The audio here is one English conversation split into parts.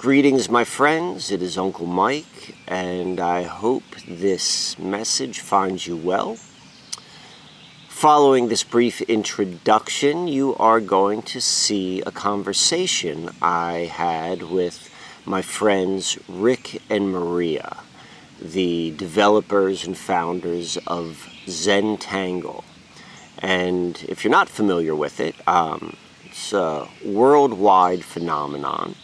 Greetings, my friends. It is Uncle Mike, and I hope this message finds you well. Following this brief introduction, you are going to see a conversation I had with my friends Rick and Maria, the developers and founders of Zentangle. And if you're not familiar with it, it's a worldwide phenomenon.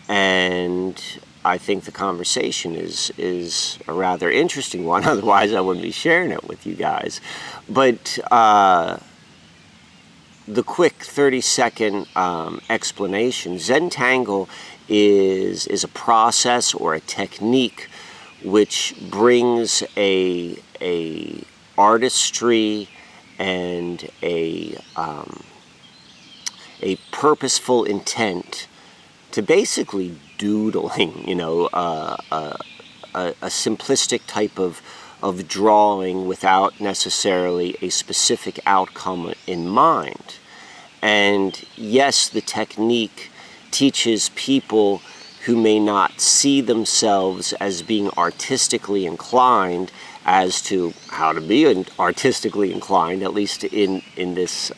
And I think the conversation is a rather interesting one. Otherwise, I wouldn't be sharing it with you guys. But the quick 30-second explanation: Zentangle is a process or a technique which brings a artistry and a purposeful intent to basically doodling, a simplistic type of drawing without necessarily a specific outcome in mind. And yes, the technique teaches people who may not see themselves as being artistically inclined as to how to be artistically inclined, at least in this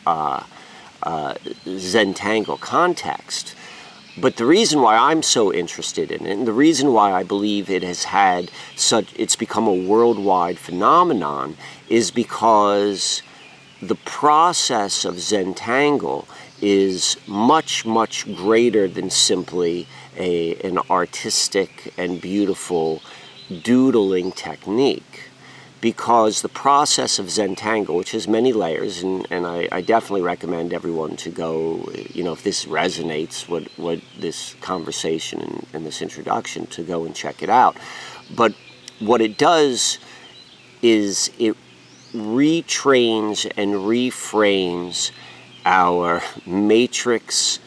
Zentangle context. But the reason why I'm so interested in it, and the reason why I believe it's become a worldwide phenomenon, is because the process of Zentangle is much, much greater than simply an artistic and beautiful doodling technique. Because the process of Zentangle, which has many layers, and I definitely recommend everyone to go, if this resonates, what this conversation and this introduction, to go and check it out. But what it does is it retrains and reframes our matrix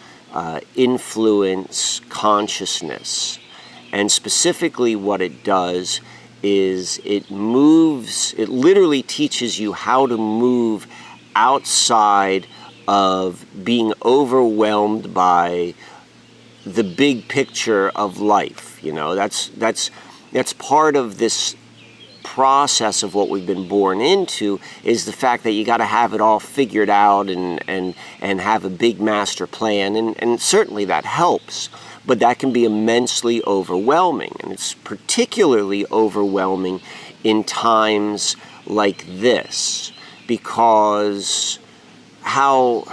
influence consciousness. And specifically what it does is it literally teaches you how to move outside of being overwhelmed by the big picture of life. That's part of this process of what we've been born into, is the fact that you got to have it all figured out and have a big master plan, and certainly that helps. But that can be immensely overwhelming, and it's particularly overwhelming in times like this, because how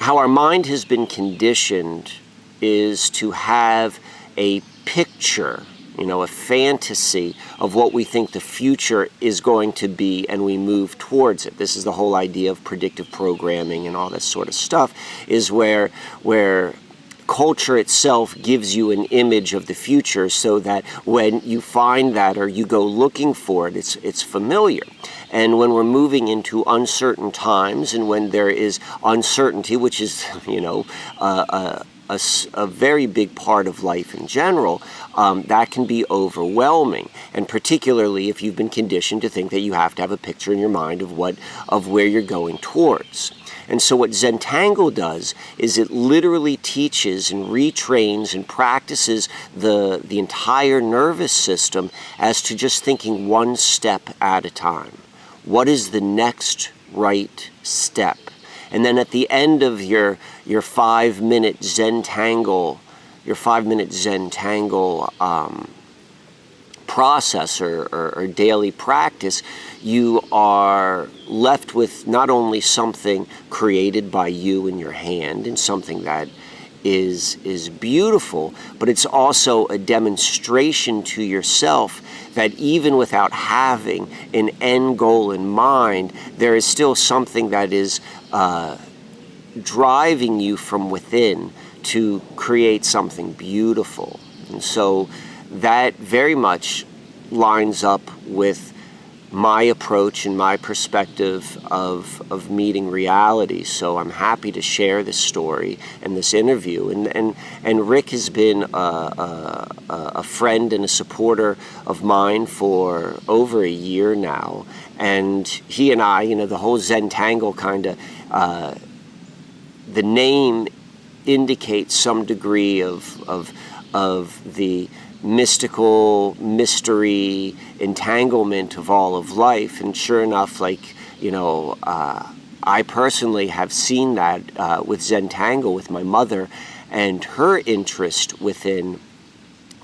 our mind has been conditioned is to have a picture, a fantasy of what we think the future is going to be, and we move towards it. This is the whole idea of predictive programming and all this sort of stuff, is where culture itself gives you an image of the future, so that when you find that or you go looking for it, it's familiar. And when we're moving into uncertain times, and when there is uncertainty, which is a very big part of life in general, that can be overwhelming. And particularly if you've been conditioned to think that you have to have a picture in your mind of where you're going towards. And so what Zentangle does is it literally teaches and retrains and practices the entire nervous system as to just thinking one step at a time. What is the next right step? And then at the end of your 5-minute Zentangle, process or daily practice, you are left with not only something created by you in your hand and something that is beautiful, but it's also a demonstration to yourself that even without having an end goal in mind, there is still something that is driving you from within to create something beautiful. And so that very much lines up with my approach and my perspective of meeting reality. So I'm happy to share this story and this interview. And Rick has been a friend and a supporter of mine for over a year now. And he and I, the whole Zentangle kind of, the name indicate some degree of the mystical mystery entanglement of all of life. And sure enough, like, you know, I personally have seen that with Zentangle with my mother and her interest within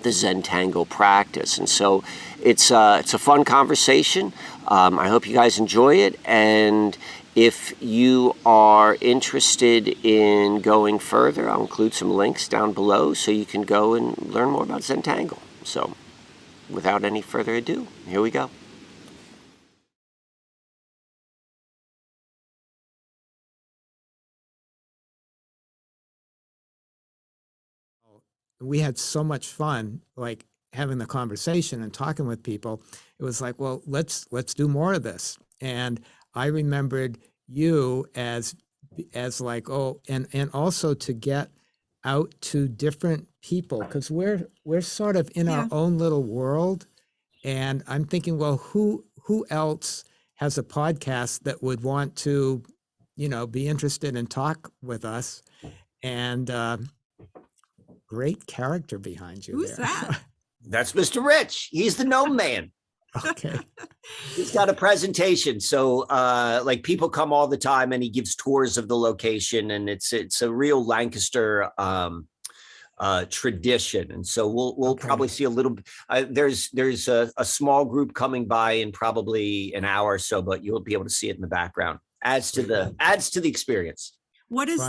the Zentangle practice. And so it's a fun conversation. I hope you guys enjoy it. And if you are interested in going further, I'll include some links down below so you can go and learn more about Zentangle. So without any further ado, here we go. We had so much fun, like having the conversation and talking with people. It was like, well, let's do more of this. And I remembered you as like, oh, and also to get out to different people, because we're sort of in our own little world. And I'm thinking, well, who else has a podcast that would want to, you know, be interested and talk with us? And great character behind you. Who's there. that? That's Mr. Rich. He's the gnome man. Okay. He's got a presentation. So like people come all the time and he gives tours of the location, and it's a real Lancaster tradition. And so we'll probably see a little there's a small group coming by in probably an hour or so, but you'll be able to see it in the background. Adds to the experience. What is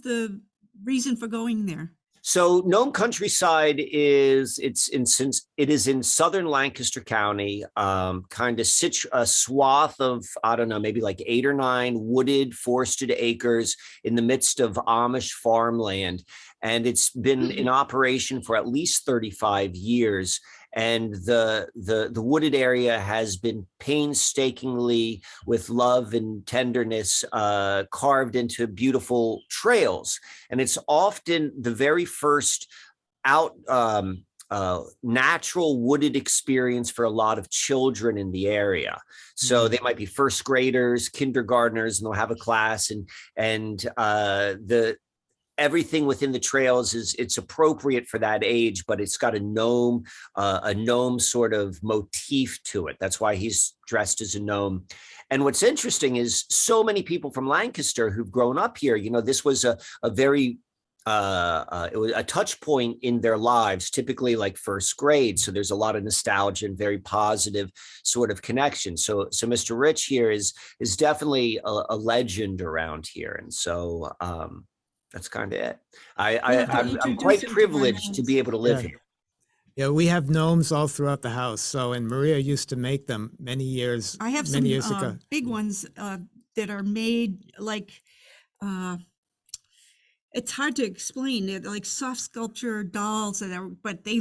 the reason for going there? So Gnome Countryside is in southern Lancaster County, kind of a swath of, I don't know, maybe like 8 or 9 wooded, forested acres in the midst of Amish farmland. And it's been in operation for at least 35 years. And the wooded area has been painstakingly, with love and tenderness, carved into beautiful trails. And it's often the very first natural wooded experience for a lot of children in the area. So they might be first graders, kindergartners, and they'll have a class, and everything within the trails it's appropriate for that age, but it's got a gnome sort of motif to it. That's why he's dressed as a gnome. And what's interesting is so many people from Lancaster who've grown up here, you know, this was a very it was a touch point in their lives, typically like first grade. So there's a lot of nostalgia and very positive sort of connection. So Mr. Rich here is definitely a legend around here. And so that's kind of it. I'm quite privileged to be able to live here. Yeah, we have gnomes all throughout the house. So, and Maria used to make them many years. I have many some years ago. Big ones that are made like. It's hard to explain. They're like soft sculpture dolls but they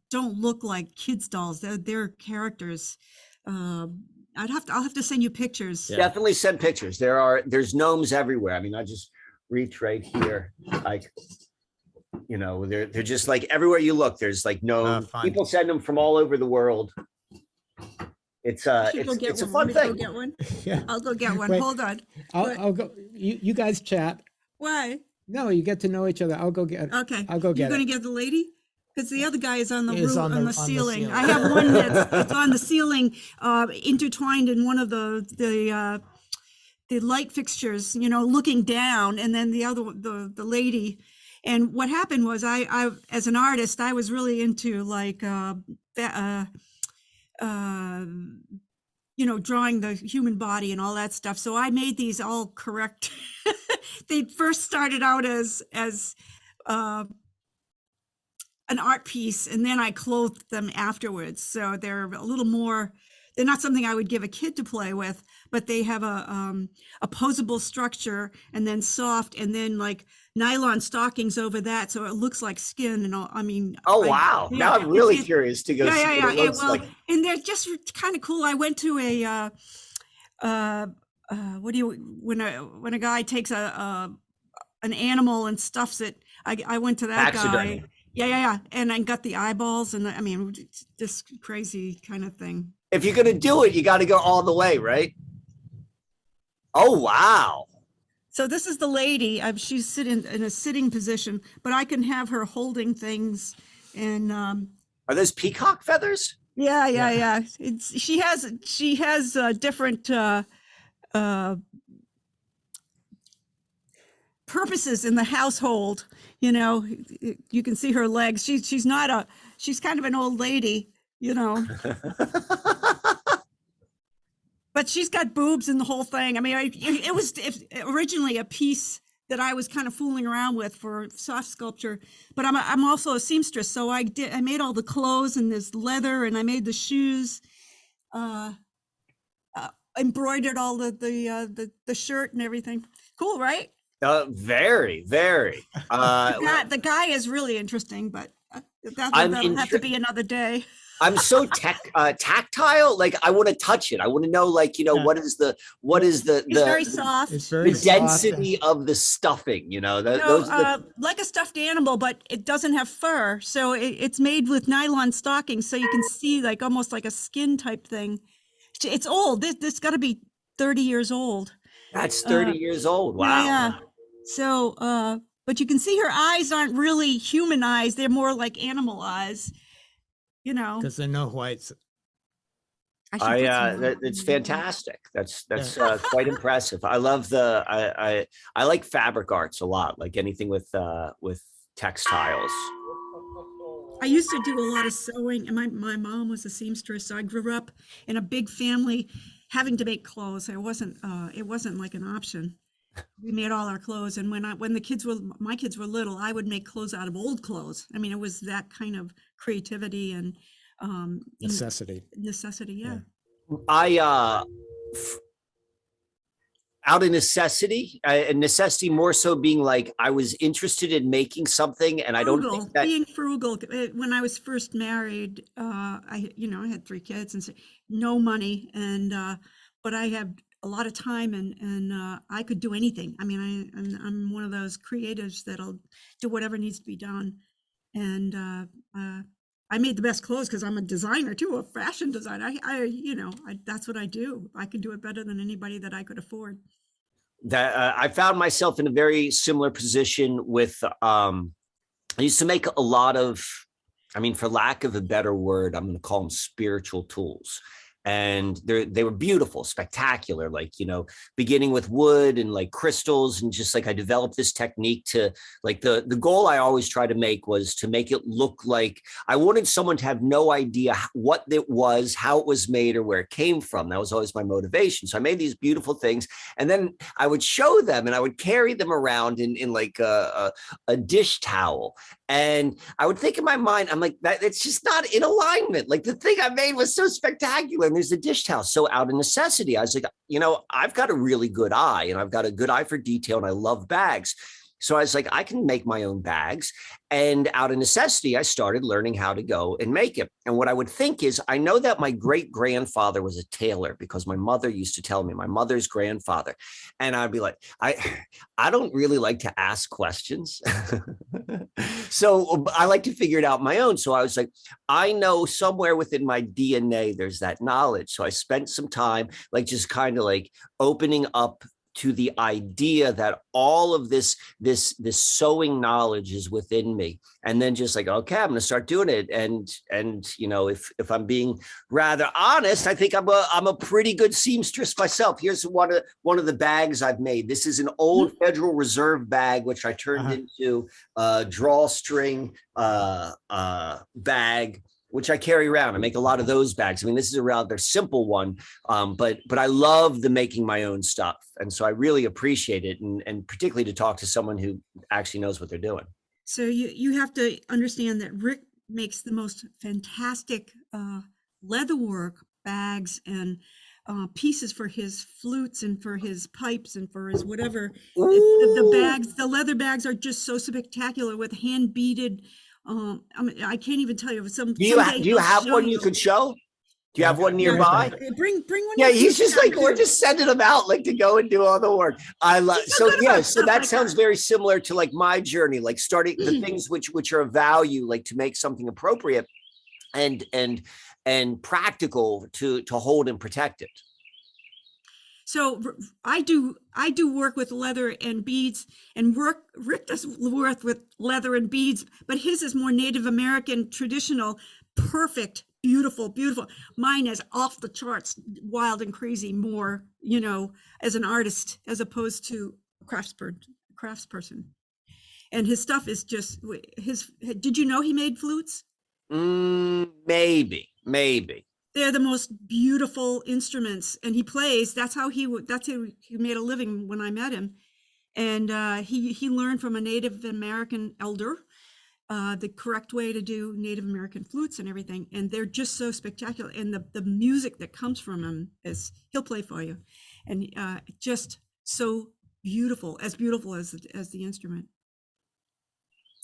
don't look like kids' dolls. They're characters. I'll have to send you pictures. Yeah. Definitely send pictures. There's gnomes everywhere. I mean, I just reach right here, like, you know, they're just like everywhere you look. There's like gnomes. People send them from all over the world. It's a fun thing. Go get one. Yeah. I'll go get one. Wait, Hold on. I'll go. You guys chat. Why? No, you get to know each other. I'll go get it. Okay. I'll go get it. You're going to get the lady? Because the other guy is on the roof, on the ceiling. I have one that's on the ceiling, intertwined in one of the light fixtures, you know, looking down, and then the other, the lady. And what happened was I as an artist, I was really into like, you know, drawing the human body and all that stuff. So I made these all correct. They first started out as an art piece, and then I clothed them afterwards. So they're a little more, they're not something I would give a kid to play with, but they have a posable structure, and then soft, and then like nylon stockings over that, so it looks like skin and all. I mean, wow! Yeah, now I'm really curious to go. Yeah. What it looks like. And they're just kind of cool. I went to a when a guy takes an animal and stuffs it. I went to that guy. Yeah. And I got the eyeballs, and I mean, just crazy kind of thing. If you're gonna do it, you got to go all the way, right? Oh wow! So this is the lady. She's sitting in a sitting position, but I can have her holding things. And Are those peacock feathers? yeah. She has different purposes in the household. You know, you can see her legs. She's kind of an old lady. You know. But she's got boobs and the whole thing. I mean, it was originally a piece that I was kind of fooling around with for soft sculpture. But I'm also a seamstress, so I made all the clothes and this leather, and I made the shoes, embroidered all the shirt and everything. Cool, right? Very, very. The guy is really interesting, but that'll have to be another day. I'm so tactile. Like I want to touch it. I want to know, like, you know, what is the It's very soft. It's very the density of the stuffing, you know, like a stuffed animal, but it doesn't have fur. So it's made with nylon stockings. So you can see like almost like a skin type thing. It's old. This got to be 30 years old. That's 30 years old. Wow. Yeah. So, but you can see her eyes aren't really human eyes. They're more like animal eyes, you know. Because they're no whites. It's fantastic. That's quite impressive. I love I like fabric arts a lot, like anything with textiles. I used to do a lot of sewing, and my mom was a seamstress, so I grew up in a big family having to make clothes. It wasn't like an option. We made all our clothes, and when my kids were little, I would make clothes out of old clothes. I mean, it was that kind of creativity and Necessity. Yeah. Out of necessity, and necessity more so being like I was interested in making something, and I don't think that being frugal. When I was first married, I had 3 kids and no money, and but I had a lot of time, and I could do anything. I mean, I'm one of those creatives that'll do whatever needs to be done, and I made the best clothes because I'm a designer too, a fashion designer. That's what I do. I can do it better than anybody that I could afford. That I found myself in a very similar position with. I used to make a lot of, I mean, for lack of a better word, I'm going to call them spiritual tools. And they were beautiful, spectacular, like, you know, beginning with wood and like crystals, and just like I developed this technique to like the goal I always try to make was to make it look like I wanted someone to have no idea what it was, how it was made, or where it came from. That was always my motivation. So I made these beautiful things, and then I would show them, and I would carry them around in like a dish towel. And I would think in my mind, I'm like, that it's just not in alignment. Like the thing I made was so spectacular. And there's the dish towel. So out of necessity, I was like, you know, I've got a really good eye, and I've got a good eye for detail, and I love bags. So I was like, I can make my own bags. And out of necessity, I started learning how to go and make it. And what I would think is, I know that my great grandfather was a tailor because my mother used to tell me, my mother's grandfather. And I'd be like, I don't really like to ask questions. So I like to figure it out my own. So I was like, I know somewhere within my DNA, there's that knowledge. So I spent some time like just kind of like opening up to the idea that all of this sewing knowledge is within me, and then just like, okay, I'm going to start doing it. And you know, if I'm being rather honest, I think I'm a pretty good seamstress myself. Here's one of the bags I've made. This is an old Federal Reserve bag, which I turned into a drawstring bag, which I carry around. I make a lot of those bags. I mean, this is a rather simple one, but I love the making my own stuff. And so I really appreciate it, and particularly to talk to someone who actually knows what they're doing. So you have to understand that Rick makes the most fantastic leatherwork bags and pieces for his flutes and for his pipes and for his whatever. The bags, the leather bags are just so spectacular with hand beaded. I mean, I can't even tell you. Do you have one you could show? Do you have one nearby? Bring one. Yeah, he's just like, we're just sending them out like to go and do all the work. I love so that sounds very similar to like my journey, like starting the things which are of value, like to make something appropriate and practical to hold and protect it. So I do work with leather and beads, and Rick does work with leather and beads, but his is more Native American, traditional, perfect, beautiful, beautiful. Mine is off the charts, wild and crazy, more, as an artist as opposed to a craftsperson. And his stuff is just did you know he made flutes? Maybe. They're the most beautiful instruments, and he plays. That's how he made a living when I met him. And he learned from a Native American elder the correct way to do Native American flutes and everything. And they're just so spectacular. And the music that comes from him he'll play for you, and just so beautiful as the instrument.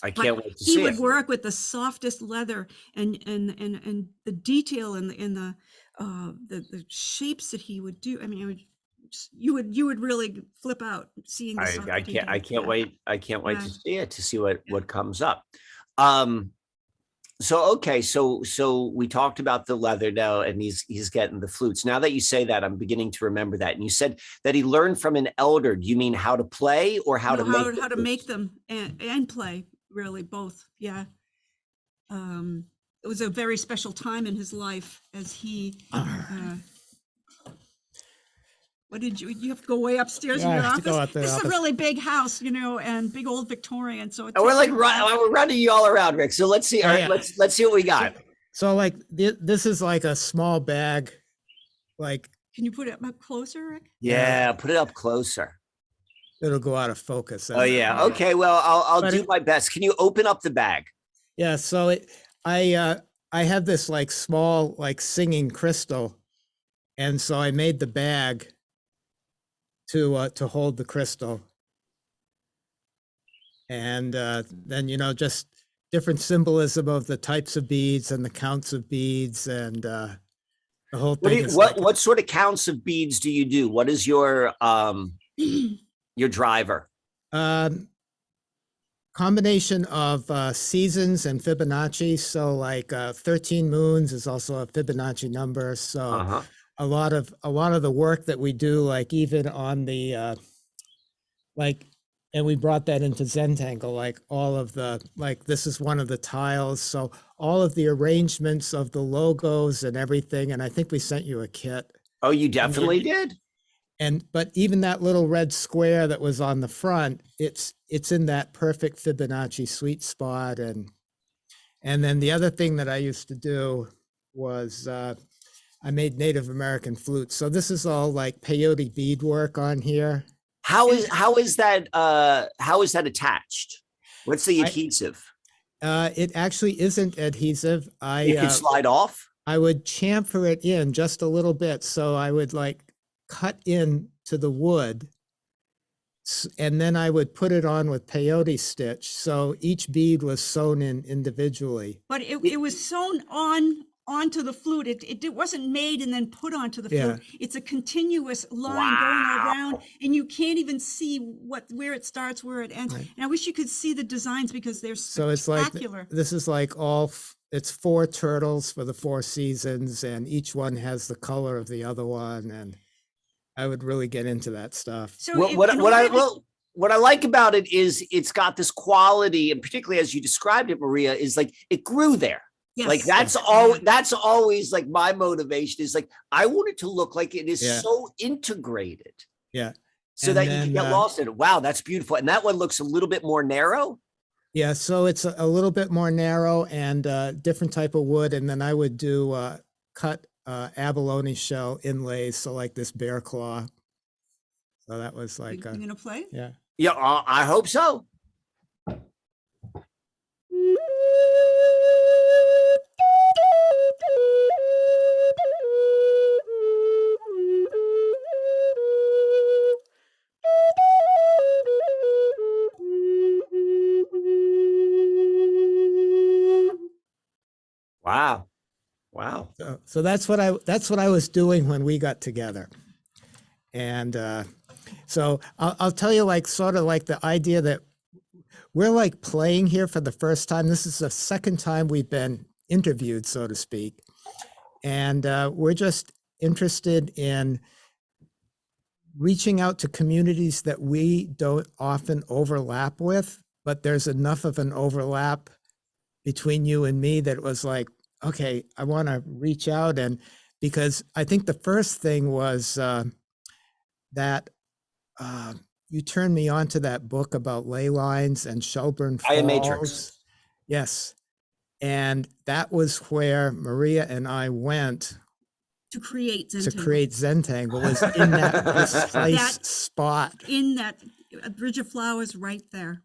I can't wait to see He it. would work with the softest leather and the detail and the shapes that he would do. I mean, you would really flip out seeing the stuff that he did. I can't wait. I can't wait Yeah. to see it, to see what comes up. So we talked about the leather now, and he's getting the flutes. Now that you say that, I'm beginning to remember that. And you said that he learned from an elder. Do you mean how to play or how to make them and play? Really, both. Yeah. It was a very special time in his life as he. What did you have to go way upstairs in your office? This is a really big house, and big old Victorian. So we're running you all around, Rick. So let's see. All right, let's see what we got. So like this is like a small bag. Like, can you put it up closer, Rick? Yeah, put it up closer. It'll go out of focus. Oh yeah. Okay. Well, I'll do my best. Can you open up the bag? Yeah. So I have this like small like singing crystal, and so I made the bag to hold the crystal, and then just different symbolism of the types of beads and the counts of beads, and the whole thing. What sort of counts of beads do you do? What is your driver? Combination of seasons and Fibonacci. So like 13 moons is also a Fibonacci number. So a lot of the work that we do, like even on the and we brought that into Zentangle, like all of the, like this is one of the tiles. So all of the arrangements of the logos and everything. And I think we sent you a kit. Oh, you definitely did. But even that little red square that was on the front, it's in that perfect Fibonacci sweet spot. And then the other thing that I used to do was I made Native American flutes. So this is all like peyote beadwork on here. How is that attached? What's the adhesive? It actually isn't adhesive. It can slide off. I would chamfer it in just a little bit. So I would like cut in to the wood, and then I would put it on with peyote stitch. So each bead was sewn in individually. But it was sewn onto the flute. It wasn't made and then put onto the flute. Yeah. It's a continuous line going around, and you can't even see where it starts, where it ends. Right. And I wish you could see the designs because they're spectacular. So it's like, this is like it's 4 turtles for the 4 seasons, and each one has the color of the other one. And I would really get into that stuff. So what I like about it is it's got this quality, and particularly as you described it, Maria, is like it grew there. Yes. Like that's always like my motivation is like, I want it to look like it is so integrated. Yeah. So that you can get lost in it. Wow, that's beautiful. And that one looks a little bit more narrow. Yeah. So it's a little bit more narrow and different type of wood. And then I would do cut abalone shell inlays, so like this bear claw. So that was like you gonna play? Yeah. Yeah, I hope so. Wow. So that's what I was doing when we got together. And so I'll tell you, like, sort of like the idea that we're like playing here for the first time. This is the second time we've been interviewed, so to speak. And we're just interested in reaching out to communities that we don't often overlap with, but there's enough of an overlap between you and me that it was like, okay, I want to reach out. And because I think the first thing was that you turned me on to that book about ley lines and Shelburne Aya Falls. Matrix. Yes. And that was where Maria and I went To create to Zentangle. create Zentangle, was in that precise That- spot. In that bridge of flowers right there.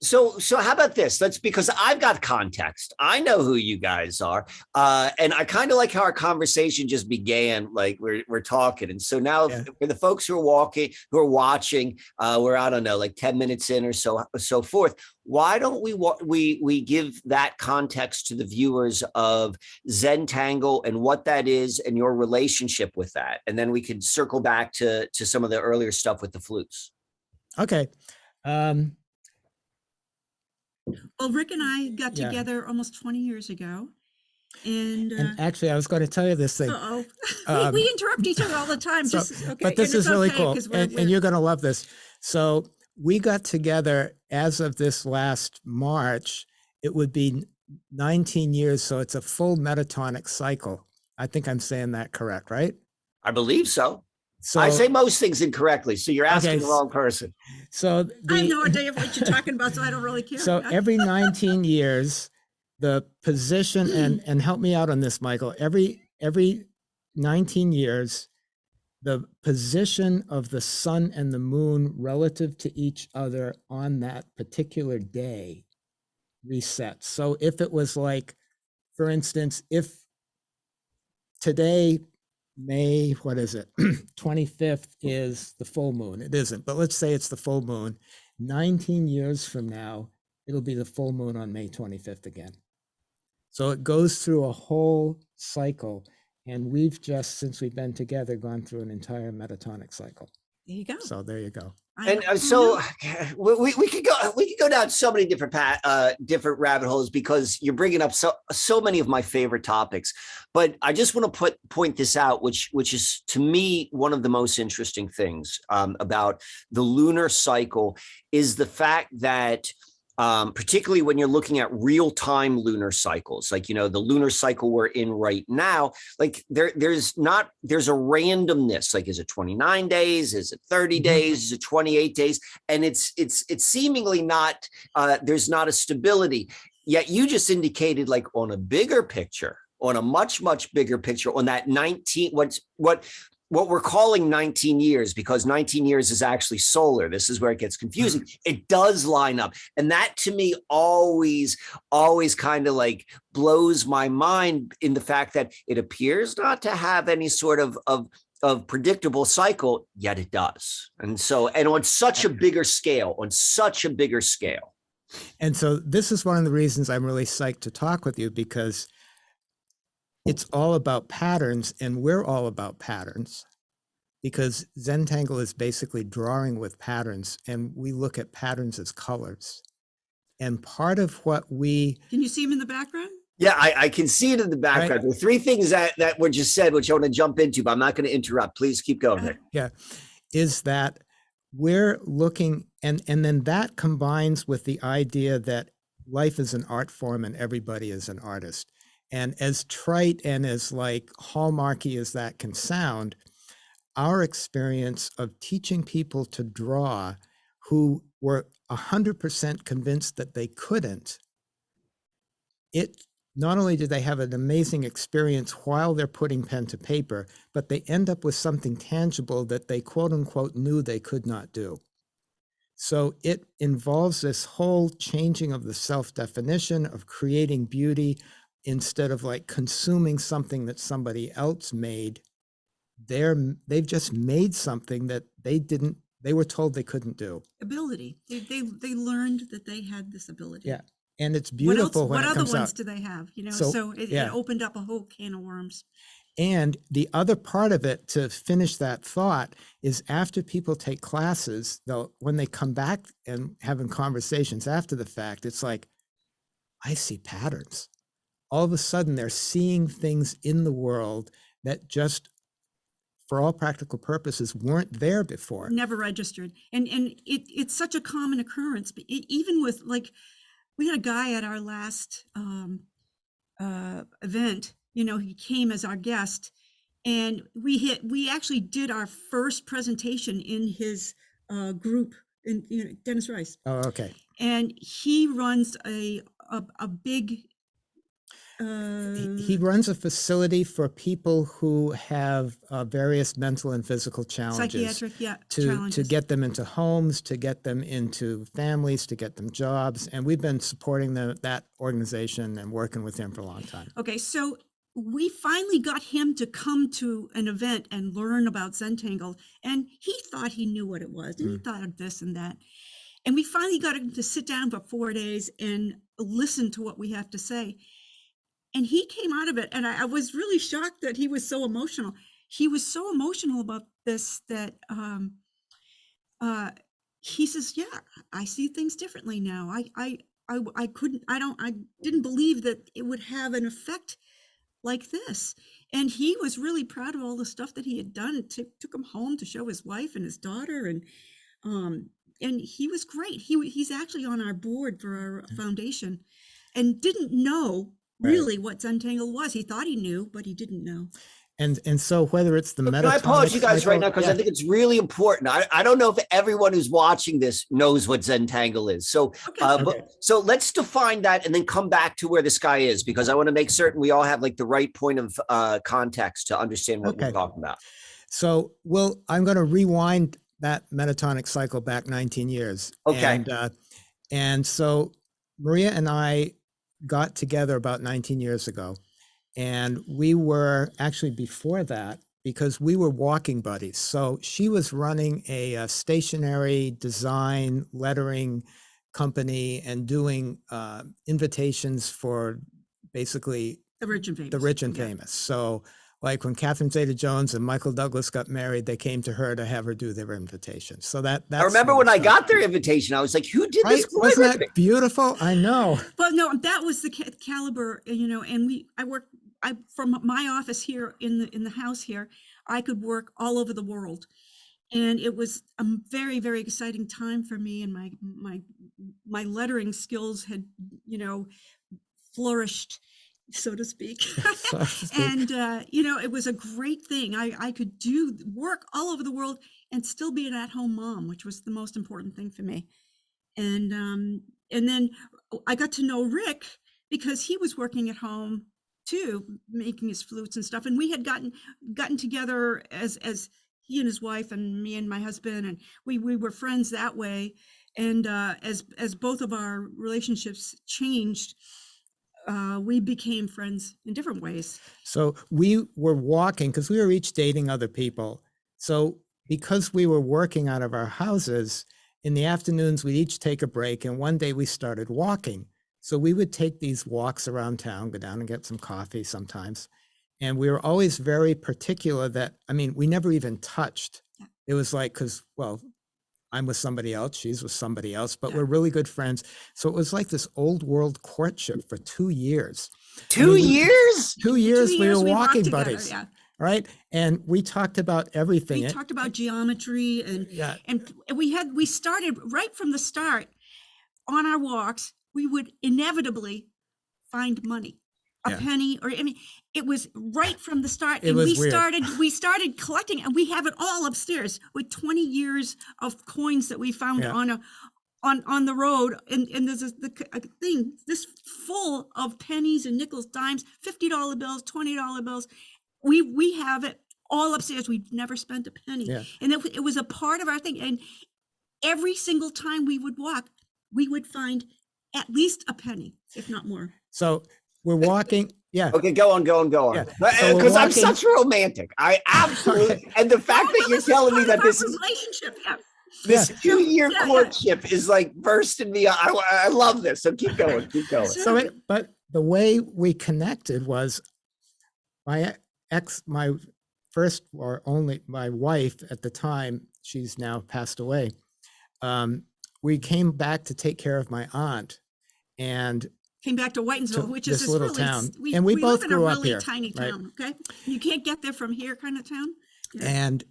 So how about this? Because I've got context. I know who you guys are. And I kind of like how our conversation just began, like we're talking. And so now for the folks who are watching, we're, I don't know, like 10 minutes in or so forth. Why don't we give that context to the viewers of Zentangle and what that is and your relationship with that? And then we can circle back to some of the earlier stuff with the flutes. Okay. Well, Rick and I got together almost 20 years ago. And actually, I was going to tell you this thing. We interrupt each other all the time. But this is really cool. And you're going to love this. So we got together as of this last March. It would be 19 years. So it's a full metatonic cycle. I think I'm saying that correct, right? I believe so. So I say most things incorrectly, so you're asking the wrong person. So I have no idea what you're talking about, so I don't really care. So every 19 years, the position, and help me out on this, Michael, every 19 years, the position of the sun and the moon relative to each other on that particular day resets. So if it was like, for instance, if today, May, what is it? 25th is the full moon. It isn't, but let's say it's the full moon. 19 years from now, it'll be the full moon on May 25th again. So it goes through a whole cycle. And we've just, since we've been together, gone through an entire metatonic cycle. There you go. So there you go. And so we could go down so many different rabbit holes, because you're bringing up so many of my favorite topics. But I just want to point this out, which is to me one of the most interesting things about the lunar cycle is the fact that particularly when you're looking at real-time lunar cycles, like, the lunar cycle we're in right now, like there's a randomness. Like, is it 29 days? Is it 30 days? Is it 28 days? And it's seemingly not, there's not a stability. Yet you just indicated, like, on a bigger picture, on a much, much bigger picture, on that 19, what we're calling 19 years, because 19 years is actually solar. This is where it gets confusing. It does line up. And that to me always kind of like blows my mind, in the fact that it appears not to have any sort of predictable cycle, yet it does. And on such a bigger scale. And so this is one of the reasons I'm really psyched to talk with you, because it's all about patterns, and we're all about patterns, because Zentangle is basically drawing with patterns, and we look at patterns as colors. And part of what Can you see him in the background? Yeah, I can see it in the background. Right. The three things that were just said, which I want to jump into, but I'm not going to interrupt. Please keep going there. Yeah, is that we're looking, and then that combines with the idea that life is an art form and everybody is an artist. And as trite and as like hallmarky as that can sound, our experience of teaching people to draw who were 100% convinced that they couldn't, not only do they have an amazing experience while they're putting pen to paper, but they end up with something tangible that they quote unquote knew they could not do. So it involves this whole changing of the self-definition of creating beauty. Instead of like consuming something that somebody else made, they've just made something that they were told they couldn't do. Ability. They learned that they had this ability. Yeah. And it's beautiful when it comes out. What other ones do they have? So it opened up a whole can of worms. And the other part of it, to finish that thought, is after people take classes, when they come back and having conversations after the fact, it's like, I see patterns. All of a sudden they're seeing things in the world that just for all practical purposes, weren't there before. Never registered. And it's such a common occurrence. But even with, like, we had a guy at our last event, he came as our guest, and we actually did our first presentation in his group, in Dennis Rice. Oh, okay. And he runs a big He runs a facility for people who have various mental and physical challenges. psychiatric To challenges. get them into homes, to get them into families, to get them jobs. And we've been supporting that organization and working with him for a long time. Okay, so we finally got him to come to an event and learn about Zentangle, and he thought he knew what it was, and he thought of this and that. And we finally got him to sit down for 4 days and listen to what we have to say. And he came out of it, and I was really shocked that he was so emotional. He was so emotional about this that he says, "Yeah, I see things differently now. I didn't believe that it would have an effect like this." And he was really proud of all the stuff that he had done. It took him home to show his wife and his daughter, and he was great. He's actually on our board for our foundation, and didn't know really what Zentangle was. He thought he knew, but he didn't know. And so whether it's the Can I pause you guys right now, because I think it's really important. I don't know if everyone who's watching this knows what Zentangle is. So so let's define that and then come back to where this guy is, because I want to make certain we all have like the right point of context to understand what we're talking about. So I'm going to rewind that metatonic cycle back 19 years. Okay. And so Maria and I got together about 19 years ago. And we were actually before that, because we were walking buddies. So she was running a stationery design lettering company and doing invitations for basically The rich and famous. the rich and famous. So like when Catherine Zeta-Jones and Michael Douglas got married, they came to her to have her do their invitation. So that's I remember when I got their invitation, I was like, who did this? Wasn't that beautiful? I know. Well, no, that was the caliber, and I from my office here in the house here, I could work all over the world. And it was a very, very exciting time for me, and my lettering skills had, flourished, so to speak. And it was a great thing. I could do work all over the world and still be an at-home mom, which was the most important thing for me. And then I got to know Rick because he was working at home too, making his flutes and stuff. And we had gotten together as he and his wife and me and my husband, and we were friends that way. And as both of our relationships changed, we became friends in different ways. So we were walking because we were each dating other people. So because we were working out of our houses, in the afternoons, we'd each take a break. And one day we started walking. So we would take these walks around town, go down and get some coffee sometimes. And we were always very particular that, we never even touched. Yeah. It was like, I'm with somebody else, she's with somebody else, but we're really good friends. So it was like this old world courtship for 2 years. 2 years? 2 years we were walking together, buddies. yeah. Right. And we talked about everything. We talked about geometry and we started right from the start on our walks. We would inevitably find money, a penny, or it was right from the start. And we started collecting, and we have it all upstairs with 20 years of coins that we found on the road. And there's a thing this full of pennies and nickels, dimes, $50 bills, $20 bills. We have it all upstairs. We've never spent a penny. Yeah. And it was a part of our thing. And every single time we would walk, we would find at least a penny, if not more. So we're walking. Yeah. Okay, go on. Because I'm such a romantic. I absolutely, and the fact that you're telling me that this is relationship, this 2-year courtship is like bursting me. I love this. So keep going. But the way we connected was my first or only, my wife at the time, she's now passed away. We came back to take care of my aunt, and came back to Whitensville, which is this little really, town. We both live in grew a up really here, tiny town. Okay, you can't get there from here, kind of town. Yeah. And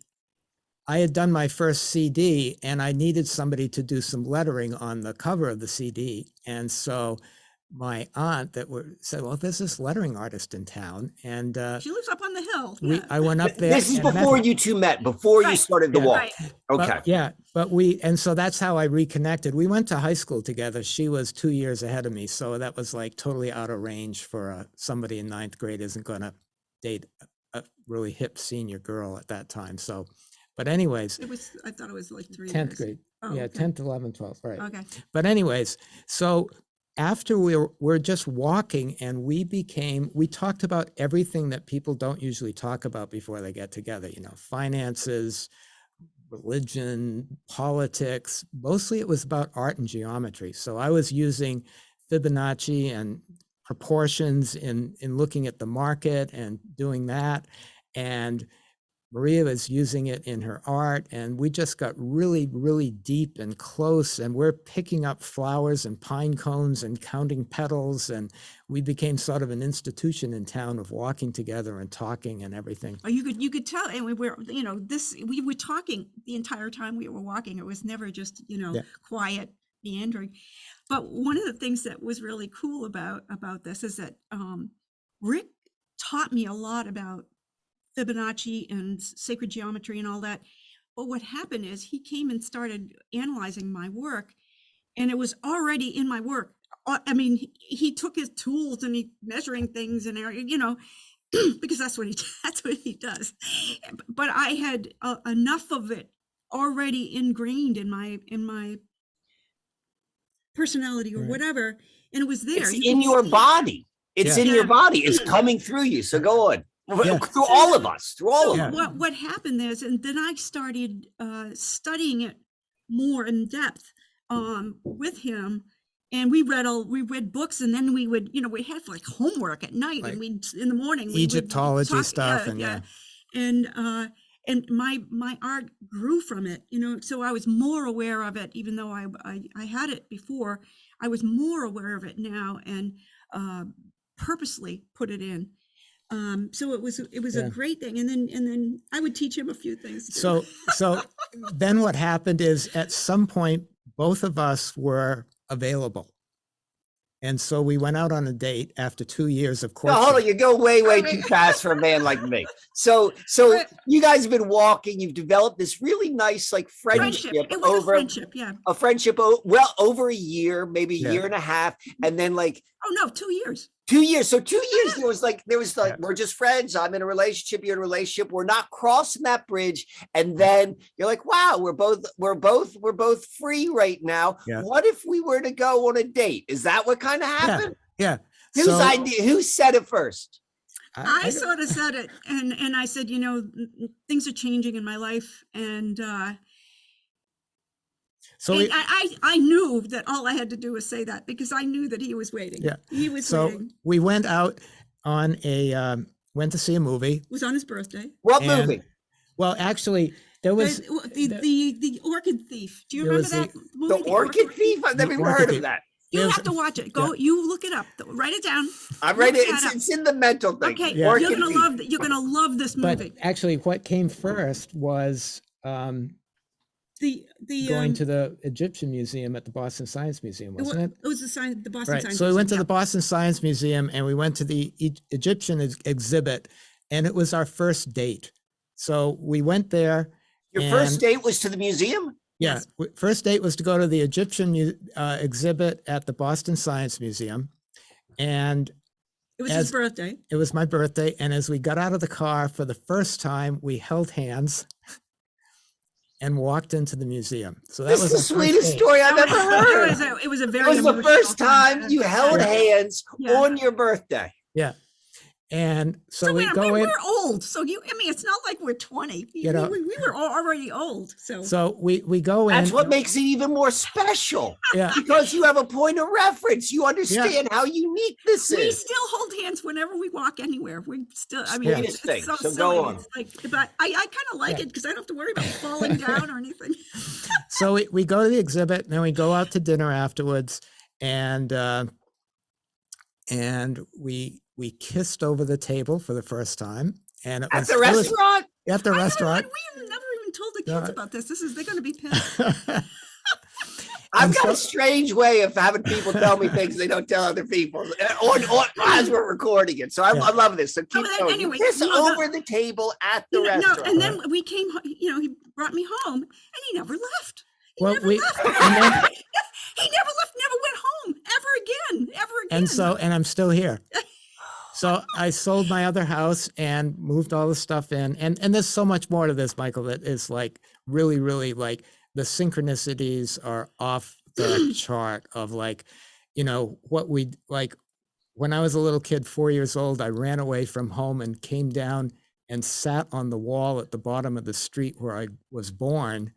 I had done my first CD and I needed somebody to do some lettering on the cover of the CD. And so my aunt said, well, there's this lettering artist in town. And She lives up on the hill. Yeah. I went up there. This is and met before her. you two met, before you Right. started the Yeah. walk. Right. Okay. And so that's how I reconnected. We went to high school together. She was 2 years ahead of me. So that was like totally out of range for somebody in ninth grade isn't going to date a really hip senior girl at that time. So, but anyways, I thought it was like 3 10th years. grade. Oh, Yeah, okay. 10th, 11th, 12th, right. Okay. But anyways, so after we're just walking and we talked about everything that people don't usually talk about before they get together, finances, religion, politics. Mostly it was about art and geometry. So I was using Fibonacci and proportions in looking at the market and doing that. And Maria was using it in her art, and we just got really, really deep and close, and we're picking up flowers and pine cones and counting petals, and we became sort of an institution in town of walking together and talking and everything. Oh, you could tell, and we were, we were talking the entire time we were walking. It was never just, quiet meandering. But one of the things that was really cool about this is that Rick taught me a lot about Fibonacci and sacred geometry and all that. But what happened is he came and started analyzing my work, and it was already in my work. I mean, he took his tools and he measuring things and because that's what he does. But I had enough of it already ingrained in my personality or Right. whatever, and it was there. It's in your body. It's in your body. It's coming through you. So go on. Yeah. Through all of us. Through all of Yeah. us. What happened is, and then I started studying it more in depth with him, and we read books, and then we would, we had like homework at night, Like and in the morning we would Egyptology talk, stuff, and my art grew from it, so I was more aware of it, even though I had it before. I was more aware of it now, and purposely put it in. So it was a great thing, and then I would teach him a few things too. So then what happened is at some point both of us were available, and so we went out on a date after 2 years of No, courtship. hold on. You go way, way too fast for a man like me. So you guys have been walking. You've developed this really nice like friendship. It was a friendship, yeah. A friendship, over a year, maybe a year and a half, and then like. Oh no, 2 years. 2 years. So 2 years, there was like, we're just friends. I'm in a relationship. You're in a relationship. We're not crossing that bridge. And then you're like, wow, we're both free right now. Yeah. What if we were to go on a date? Is that what kind of happened? Yeah. Whose idea? Who said it first? I sort of said it, and I said, things are changing in my life, and So I knew that all I had to do was say that, because I knew that he was waiting. Yeah. He was so waiting. we went out on went to see a movie. It was on his birthday. What And- movie? Well, actually, there was The Orchid Thief. Do you there remember was that movie? The Orchid Thief? I've never even Orchid heard Thief. of that. You There's- have to watch it. Go. You look it up. Write it down. I'm right. Look that up. It's in the mental thing. Okay. Yeah. You're gonna love this but movie. actually what came first was The going to the Egyptian Museum at the Boston Science Museum, wasn't it? It was the Boston Right. Science. So we went to Museum, the Boston Science Museum and we went to the Egyptian exhibit, and it was our first date. So we went there. Your and- first date was to the museum? Yeah. Yes. First date was to go to the Egyptian exhibit at the Boston Science Museum. And It was his birthday. it was my birthday. And as we got out of the car for the first time, we held hands and walked into the museum. So that This was is the our first sweetest date. story I've ever heard. It was a It very. was the emotional first time you held Yeah. hands Yeah. on your birthday. Yeah. And so, So we go in. we're old. So it's not like we're 20. We were already old. So we go in. That's what makes it even more special. Yeah. Because you have a point of reference. You understand how unique this We is. still hold hands whenever we walk anywhere. We still, Sweetest thing. it's so So silly. go on. It's like, but I kind of like it because I don't have to worry about falling down or anything. So we go to the exhibit, and then we go out to dinner afterwards, and we kissed over the table for the first time. And it At was, the it was- restaurant? at the restaurant. We never even told the No, kids about this. They're going to be pissed. I've got a strange way of having people tell me things they don't tell other people, or as we're recording it. So I love this. So keep going. Anyway, Kiss over the table at the restaurant. No, and then we came. He brought me home, and he never left. He Well, never we- left. and then- He never left. Never went home ever again. And I'm still here. So I sold my other house and moved all the stuff in. And there's so much more to this, Michael, that is like really, really like the synchronicities are off the chart of like, what we like when I was a little kid, 4 years old, I ran away from home and came down and sat on the wall at the bottom of the street where I was born.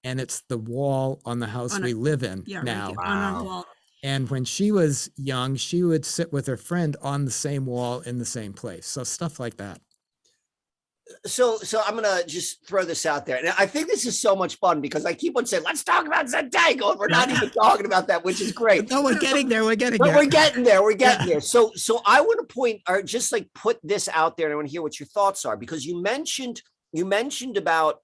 And it's the wall on the house we live in now. On our wall. And when she was young, she would sit with her friend on the same wall in the same place. So stuff like that. So I'm gonna just throw this out there, and I think this is so much fun because I keep on saying, "Let's talk about Zentangle," and we're not even talking about that, which is great. No, we're getting there. We're getting But there. we're getting there. We're getting there. So I want to point, or just like put this out there, and I want to hear what your thoughts are, because you mentioned about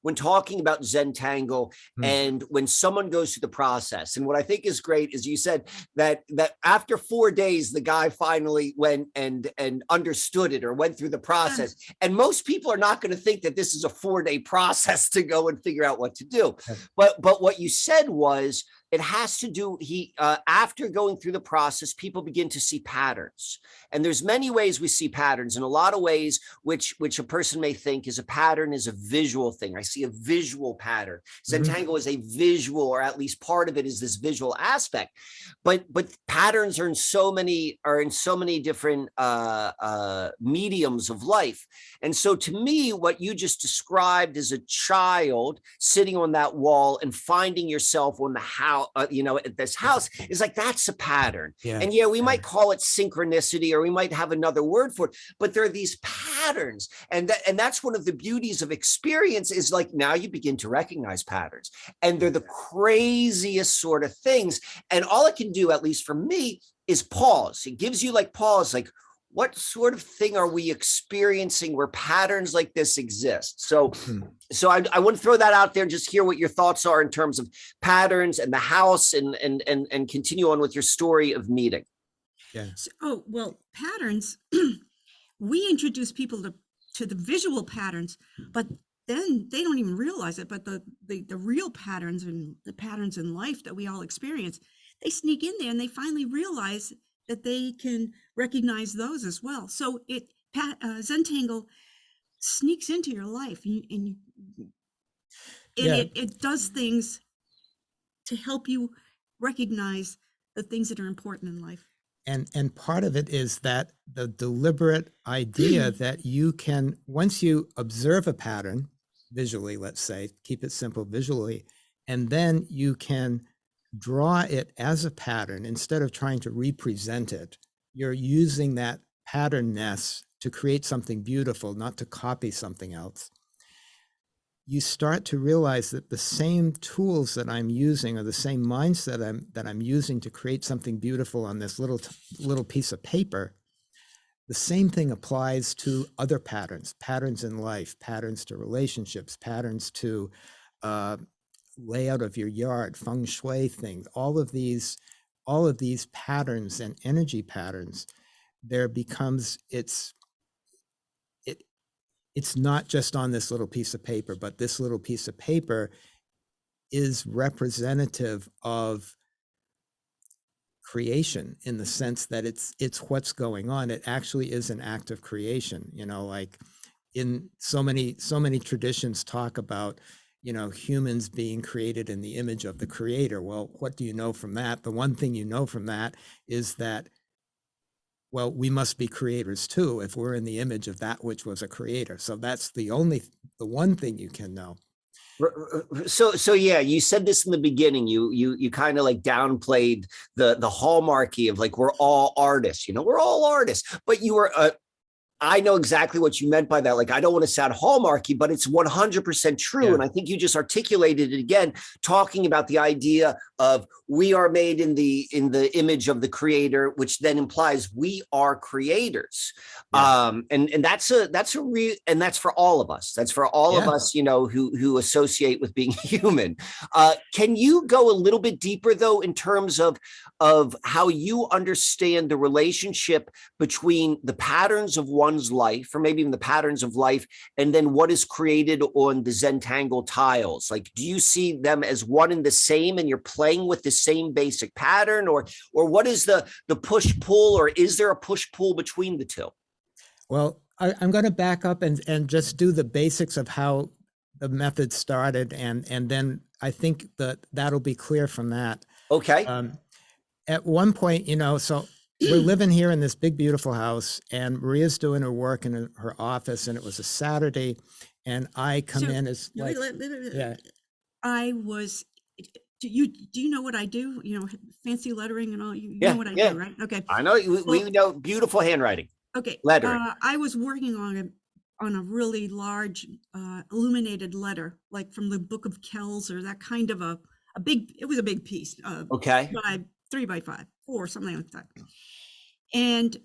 when talking about Zentangle and when someone goes through the process. And what I think is great is you said that after 4 days, the guy finally went and understood it or went through the process. And most people are not going to think that this is a 4-day process to go and figure out what to do. But what you said was, it has to do, after going through the process, people begin to see patterns. And there's many ways we see patterns, in a lot of ways, which a person may think is a pattern is a visual thing. I see a visual pattern. Zentangle is a visual, or at least part of it is this visual aspect. But patterns are in so many different mediums of life. And so to me, what you just described as a child sitting on that wall and finding yourself on the house, at this house, is like, that's a pattern. Yeah. And we might call it synchronicity, or we might have another word for it, but there are these patterns. And that's one of the beauties of experience, is like, now you begin to recognize patterns, and they're the craziest sort of things. And all it can do, at least for me, is pause. It gives you like pause, like, what sort of thing are we experiencing where patterns like this exist? So I want to throw that out there and just hear what your thoughts are in terms of patterns and the house, and continue on with your story of meeting. Yeah. So, patterns, we introduce people to the visual patterns, but then they don't even realize it. But the real patterns, and the patterns in life that we all experience, they sneak in there, and they finally realize that they can recognize those as well. So Zentangle sneaks into your life, and it does things to help you recognize the things that are important in life. And part of it is that the deliberate idea that you can, once you observe a pattern visually, let's say, keep it simple visually, and then you can draw it as a pattern instead of trying to represent it. You're using that patternness to create something beautiful, not to copy something else. You start to realize that the same tools that I'm using, or the same mindset that I'm using to create something beautiful on this little piece of paper, the same thing applies to other patterns in life, patterns to relationships, patterns to layout of your yard, feng shui things, all of these patterns and energy patterns. It's not just on this little piece of paper, but this little piece of paper is representative of creation, in the sense that it's what's going on. It actually is an act of creation. Like in so many traditions talk about, humans being created in the image of the creator. Well, what do you know from that? The one thing you know from that is that, well, we must be creators too, if we're in the image of that which was a creator. So that's the one thing you can know. So yeah, you said this in the beginning. You kind of like downplayed the hallmarky of like, we're all artists. We're all artists, but you were I know exactly what you meant by that. Like, I don't want to sound hallmarky, but it's 100% true. Yeah. And I think you just articulated it again, talking about the idea of we are made in the image of the creator, which then implies we are creators. Yeah. And that's a real, and that's for all of us. That's for all of Yeah. us, you know, who associate with being human. Can you go a little bit deeper though, in terms of how you understand the relationship between the patterns of one's life, or maybe even the patterns of life, and then what is created on the Zentangle tiles? Like, do you see them as one and the same, and you're playing with the same basic pattern, or what is the push pull, or is there a push pull between the two? Well, I'm going to back up and just do the basics of how the method started, and then I think that'll be clear from that. Okay. At one point, you know, so we're living here in this big, beautiful house, and Maria's doing her work in her office, and it was a Saturday, and I come in as like, yeah, I was. Do you know what I do? You know, fancy lettering and all. You Yeah, know what I yeah. do, right? Okay. I know we know beautiful handwriting. Okay. Lettering. I was working on a really large illuminated letter, like from the Book of Kells, or that kind of a big. It was a big piece. Okay. By 3 by 5, 4, something like that. And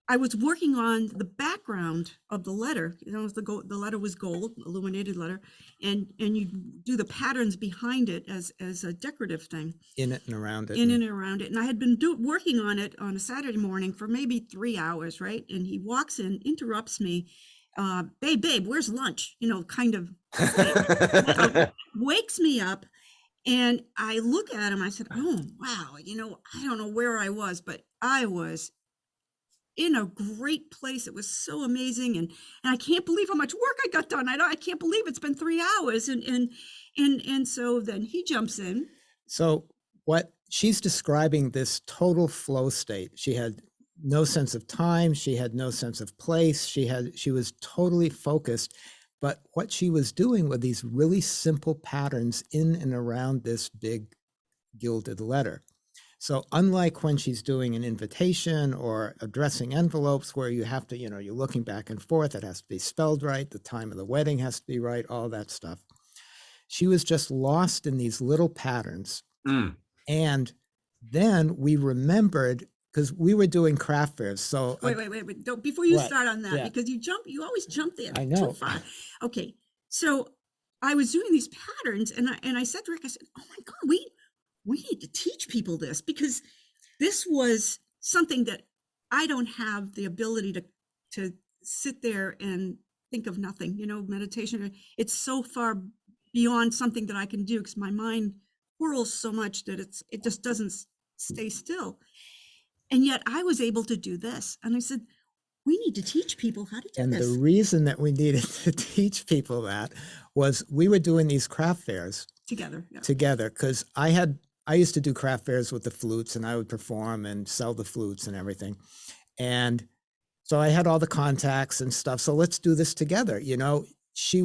I was working on the background of the letter. You know, the letter was gold, illuminated letter, and you do the patterns behind it as a decorative thing. in it and around it. In and around it. And I had been working on it on a Saturday morning for maybe 3 hours, right? And he walks in, interrupts me, babe, where's lunch? You know, kind of wakes me up. And I look at him, I said, oh, wow, you know, I don't know where I was, but I was in a great place. It was so amazing. And I can't believe how much work I got done. I can't believe it's been 3 hours. And so then he jumps in. So what she's describing, this total flow state. She had no sense of time. She had no sense of place. She was totally focused. But what she was doing were these really simple patterns in and around this big gilded letter. So unlike when she's doing an invitation or addressing envelopes where you have to, you know, you're looking back and forth, it has to be spelled right, the time of the wedding has to be right, all that stuff. She was just lost in these little patterns. And then we remembered, because we were doing craft fairs. So wait. Don't, before you what? start on that, Yeah. because you always jump there. I know. Too far. Okay. So I was doing these patterns, and I said to Rick, I said, oh my God, we need to teach people this, because this was something that I don't have the ability to sit there and think of nothing, you know, meditation. It's so far beyond something that I can do, because my mind whirls so much that it just doesn't stay still. And yet I was able to do this. And I said, we need to teach people how to do and this. the reason that we needed to teach people that was we were doing these craft fairs Together. because I used to do craft fairs with the flutes, and I would perform and sell the flutes and everything. And so I had all the contacts and stuff. So let's do this together. You know, she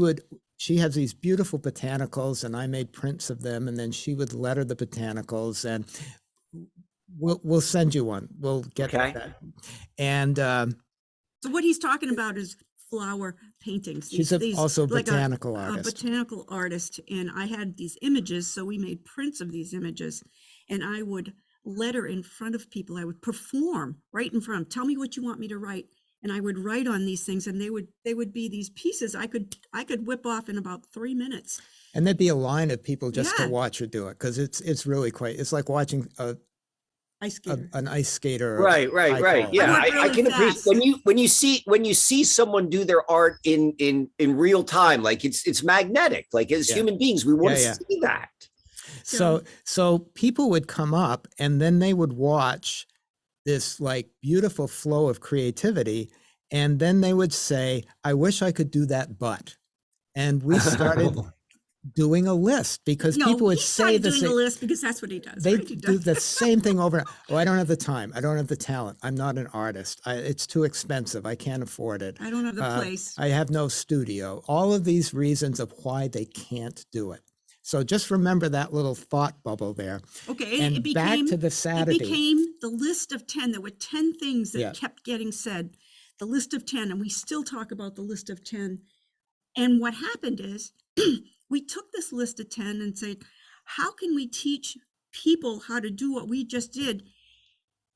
has these beautiful botanicals, and I made prints of them, and then she would letter the botanicals, and we'll send you one. We'll get that. And so what he's talking about is flower paintings. She's also a botanical artist. A botanical artist. And I had these images, so we made prints of these images, and I would letter in front of people. I would perform right in front of them. Tell me what you want me to write. And I would write on these things, and they would be these pieces I could whip off in about 3 minutes. And there'd be a line of people just to watch her do it, because it's really quite, it's like watching an ice skater. Right. Yeah, I can appreciate when you see someone do their art in real time. Like it's magnetic. Like as human beings, we want to see that. So people would come up, and then they would watch this like beautiful flow of creativity, and then they would say, I wish I could do that, but. And we started doing a list, because people would say the same. A list because that's what he does. They right? do the same thing over. Oh, I don't have the time. I don't have the talent. I'm not an artist. It's too expensive. I can't afford it. I don't have the place. I have no studio. All of these reasons of why they can't do it. So just remember that little thought bubble there. Okay, and back to the Saturday. It became the list of 10. There were 10 things that kept getting said. the list of 10, and we still talk about the list of 10. And what happened is we took this list of 10 and said, how can we teach people how to do what we just did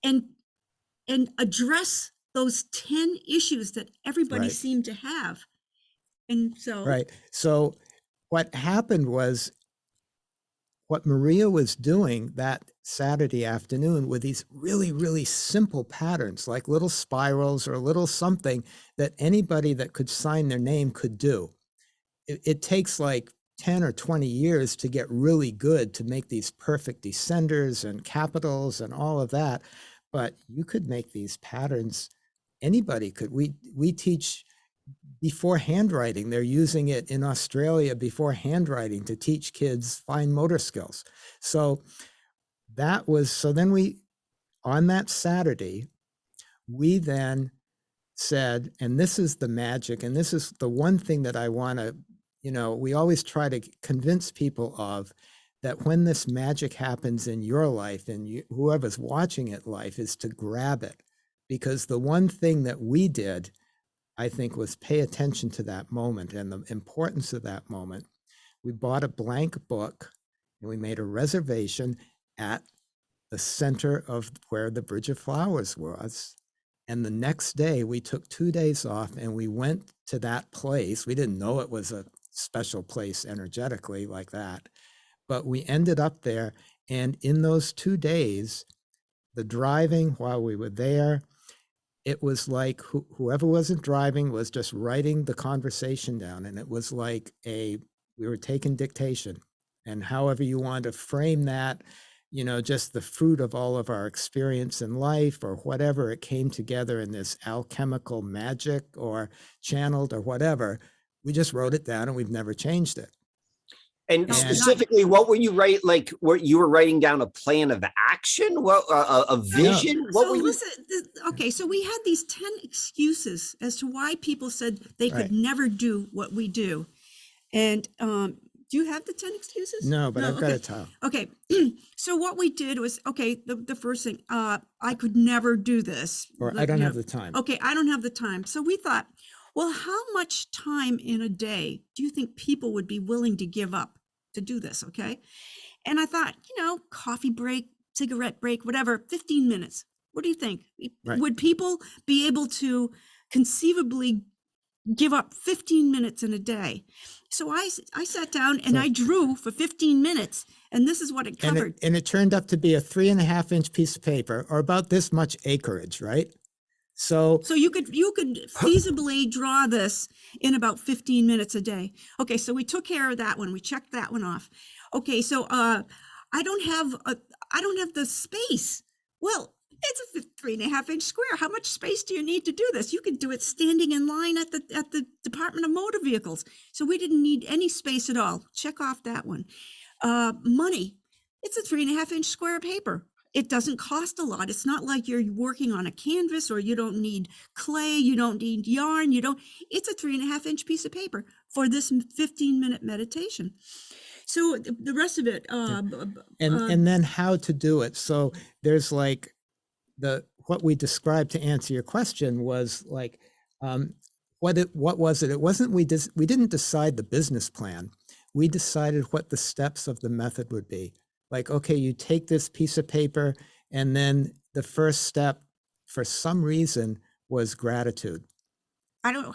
and address those 10 issues that everybody Right. seemed to have? And so, Right. So what happened was, what Maria was doing that Saturday afternoon with these really, really simple patterns, like little spirals or little something that anybody that could sign their name could do. It takes like 10 or 20 years to get really good to make these perfect descenders and capitals and all of that. But you could make these patterns. Anybody could. We teach before handwriting. They're using it in Australia before handwriting to teach kids fine motor skills. So then on that Saturday, we then said, and this is the magic, and this is the one thing that I want to, we always try to convince people of, that when this magic happens in your life and whoever's watching it life, is to grab it. Because the one thing that we did, I think, was pay attention to that moment and the importance of that moment. We bought a blank book and we made a reservation at the center of where the Bridge of Flowers was. And the next day we took 2 days off and we went to that place. We didn't know it was a special place energetically like that, but we ended up there. And in those 2 days, the driving while we were there, it was like whoever wasn't driving was just writing the conversation down. And it was like we were taking dictation. And however you want to frame that, just the fruit of all of our experience in life or whatever, it came together in this alchemical magic or channeled or whatever. We just wrote it down and we've never changed it. And specifically, what were you writing? Like, you were writing down a plan of action? What a vision? What were you? Listen, okay, so we had these 10 excuses as to why people said they could never do what we do. And do you have the 10 excuses? No, but I've got a tile. Okay, so what we did was, the first thing, I could never do this. Or I don't have the time. Okay, I don't have the time. So we thought, well, how much time in a day do you think people would be willing to give up to do this? Okay. And I thought, coffee break, cigarette break, whatever, 15 minutes. What do you think? Right. Would people be able to conceivably give up 15 minutes in a day? So I sat down and I drew for 15 minutes, and this is what it covered. And it turned up to be a 3.5-inch piece of paper, or about this much acreage, right? So you could feasibly draw this in about 15 minutes a day. Okay, so we took care of that one. We checked that one off. Okay, so I don't have the space. Well, it's a 3.5-inch square. How much space do you need to do this? You can do it standing in line at the Department of Motor Vehicles. So we didn't need any space at all. Check off that one. Money. It's a 3.5-inch square of paper. It doesn't cost a lot. It's not like you're working on a canvas, or you don't need clay, you don't need yarn, it's a 3.5-inch piece of paper for this 15-minute meditation. So the rest of it. And then how to do it. So there's like what we described to answer your question was like, what was it? It wasn't, we didn't decide the business plan. We decided what the steps of the method would be. Like, okay, you take this piece of paper, and then the first step, for some reason, was gratitude. I don't know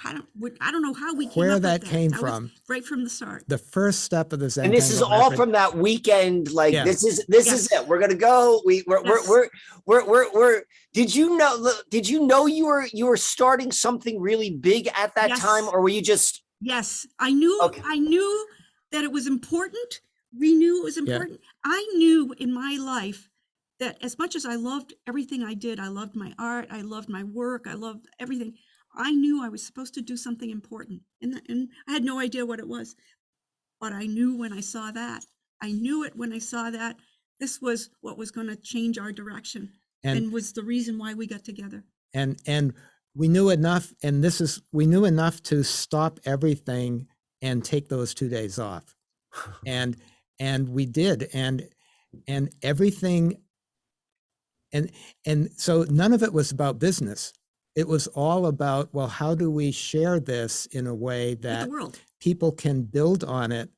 how we came where up that with came that from. Right from the start. The first step of the Zentangle And this is all method. from that weekend. Like, Yes. this is it. We're gonna go. We're. Did you know you were starting something really big at that Yes. time, or were you just? Yes, I knew. Okay. I knew that it was important. We knew it was important. I knew in my life that as much as I loved everything I did, I loved my art, I loved my work, I loved everything. I knew I was supposed to do something important, and I had no idea what it was. But I knew when I saw that. I knew it when I saw that. This was what was going to change our direction, and was the reason why we got together. And we knew enough, and we knew enough to stop everything and take those 2 days off. And we did, and everything, and so none of it was about business. it was all about, well, how do we share this in a way With the that world. people can build on it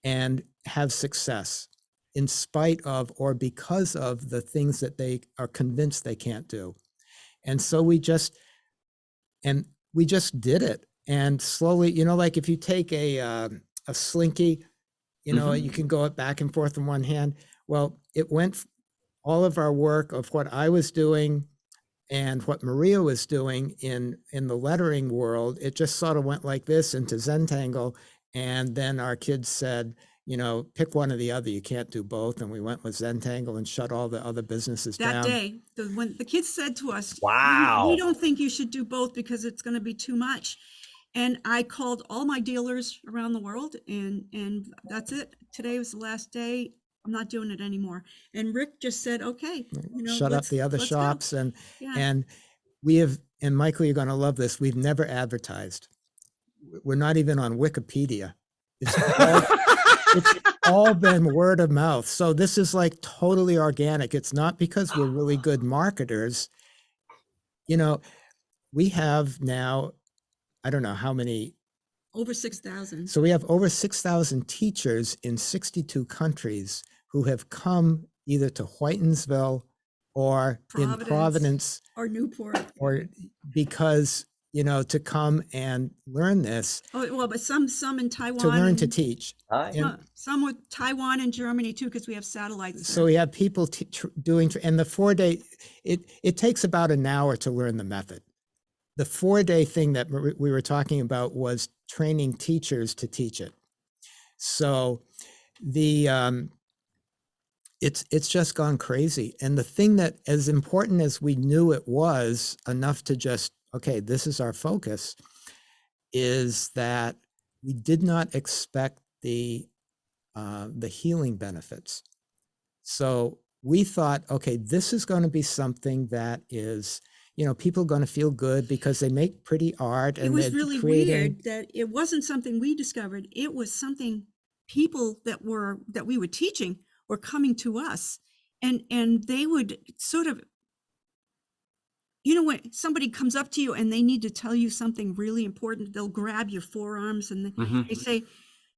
and have success in spite of or because of the things that they are convinced they can't do. And so we just did it. And slowly, like if you take a slinky, you can go back and forth in one hand. Well, it went all of our work of what I was doing and what Maria was doing in the lettering world, it just sort of went like this into Zentangle. And then our kids said, pick one or the other. You can't do both. And we went with Zentangle and shut all the other businesses That down. day, when the kids said to us, Wow. we don't think you should do both because it's going to be too much. And I called all my dealers around the world, and that's it. Today was the last day. I'm not doing it anymore. And Rick just said, okay, shut up the other let's shops. go. And we have, and Michael, you're going to love this. We've never advertised. We're not even on Wikipedia. It's all been word of mouth. So this is like totally organic. It's not because we're really good marketers. We have now, I don't know how many. Over 6,000. So we have over 6,000 teachers in 62 countries who have come either to Whitensville or in Providence or Newport, or because, to come and learn this. Oh, well, but some in Taiwan. To learn to teach. Some with Taiwan and Germany too, because we have satellites. So we have people doing, and the 4-day, it takes about an hour to learn the method. The 4-day thing that we were talking about was training teachers to teach it. So it's just gone crazy. And the thing that, as important as we knew it was enough to just, okay, this is our focus, is that we did not expect the healing benefits. So we thought, okay, this is going to be something that is, people are going to feel good because they make pretty art. And it was really weird that it wasn't something we discovered. It was something people that we were teaching were coming to us, and they would sort of, when somebody comes up to you and they need to tell you something really important, they'll grab your forearms and they say,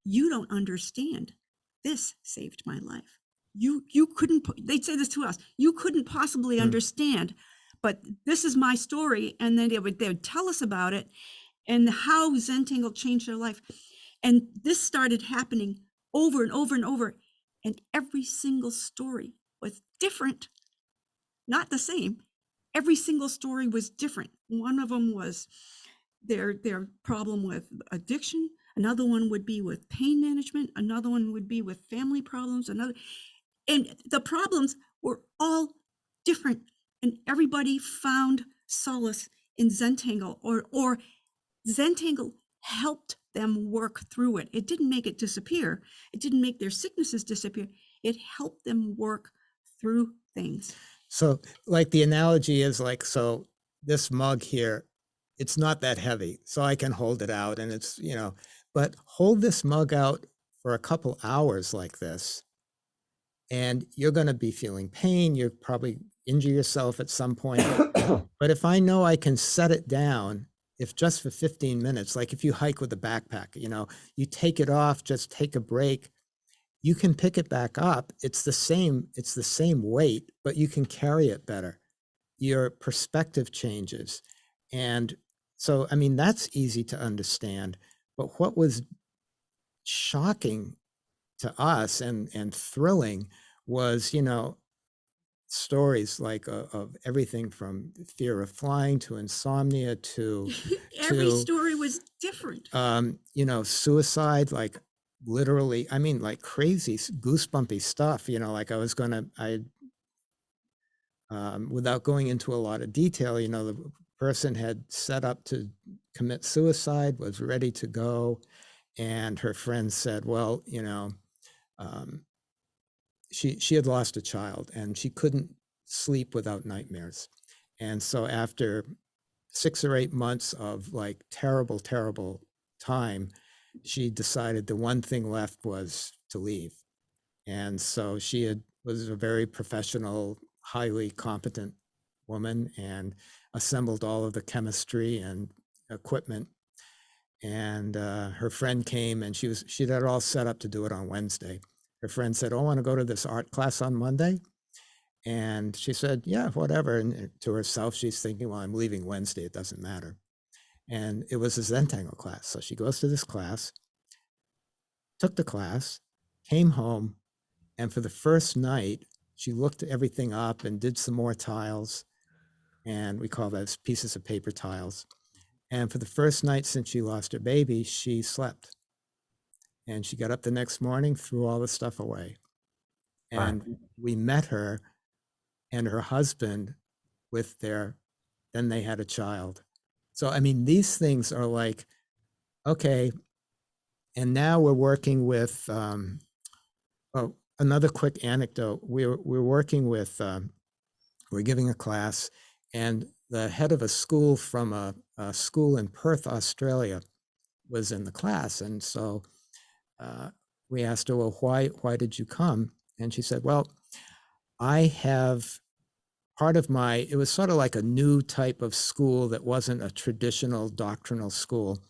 you don't understand. This saved my life. You couldn't, they'd say this to us, you couldn't possibly understand, but this is my story. And then they would tell us about it and how Zentangle changed their life. And this started happening over and over and over. And every single story was different, not the same. Every single story was different. One of them was their problem with addiction. Another one would be with pain management. Another one would be with family problems. And the problems were all different. And everybody found solace in Zentangle, or Zentangle helped them work through it. It didn't make it disappear. It didn't make their sicknesses disappear. It helped them work through things. So like the analogy is like, so this mug here, it's not that heavy, so I can hold it out and it's, but hold this mug out for a couple hours like this, and you're going to be feeling pain. You'll probably injure yourself at some point. But if I know I can set it down, if just for 15 minutes, like if you hike with a backpack, you take it off, just take a break, you can pick it back up. It's the same weight, but you can carry it better. Your perspective changes. And so, that's easy to understand. But what was shocking to us and thrilling was, stories like of everything from fear of flying to insomnia to every story was different. Suicide, like literally, like crazy goosebumpy stuff, like without going into a lot of detail, the person had set up to commit suicide, was ready to go. And her friend said, well, she had lost a child and she couldn't sleep without nightmares. And so after 6 or 8 months of like terrible, terrible time, she decided the one thing left was to leave. And so she was a very professional, highly competent woman and assembled all of the chemistry and equipment. And her friend came, and she had it all set up to do it on Wednesday. Her friend said, "Oh, I want to go to this art class on Monday." And she said, "Yeah, whatever." And to herself, she's thinking, "Well, I'm leaving Wednesday. It doesn't matter." And it was a Zentangle class. So she goes to this class, took the class, came home, and for the first night, she looked everything up and did some more tiles. And we call those pieces of paper tiles. And for the first night since she lost her baby, she slept. And she got up the next morning, threw all the stuff away. And we met her and her husband then they had a child. So, I mean, these things are like, okay. And now we're working with, another quick anecdote. We're working with, we're giving a class, and the head of a school from a school in Perth, Australia, was in the class. And so we asked her, "Well, why did you come?" And she said, "Well, I have it was sort of like a new type of school that wasn't a traditional doctrinal school."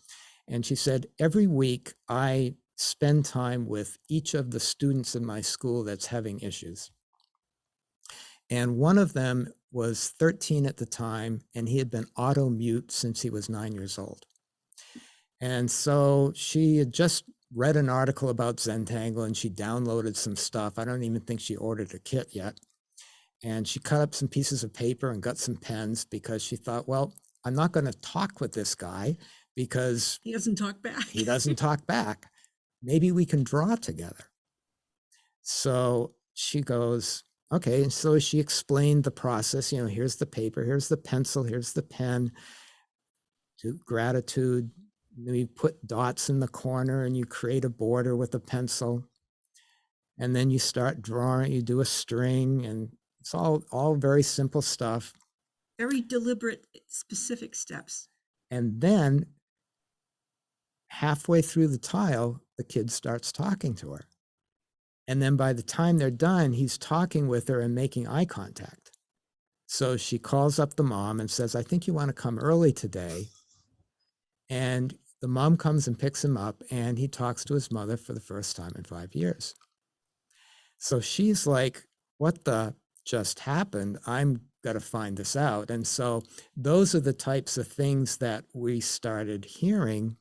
And she said, "Every week I spend time with each of the students in my school that's having issues. And one of them was 13 at the time, and he had been auto mute since he was 9 years old. And so she had just read an article about Zentangle, and she downloaded some stuff. I don't even think she ordered a kit yet. And she cut up some pieces of paper and got some pens because she thought, well, I'm not going to talk with this guy because He doesn't talk back. he doesn't talk back. Maybe we can draw together." So she goes, okay. And so she explained the process. Here's the paper, here's the pencil, here's the pen. To gratitude, you put dots in the corner and you create a border with a pencil. And then you start drawing, you do a string, and it's all very simple stuff. Very deliberate, specific steps. And then halfway through the tile, the kid starts talking to her. And then by the time they're done, he's talking with her and making eye contact. So she calls up the mom and says, "I think you want to come early today." And the mom comes and picks him up, and he talks to his mother for the first time in 5 years. So she's like, "What the just happened? I'm got to find this out." And so those are the types of things that we started hearing.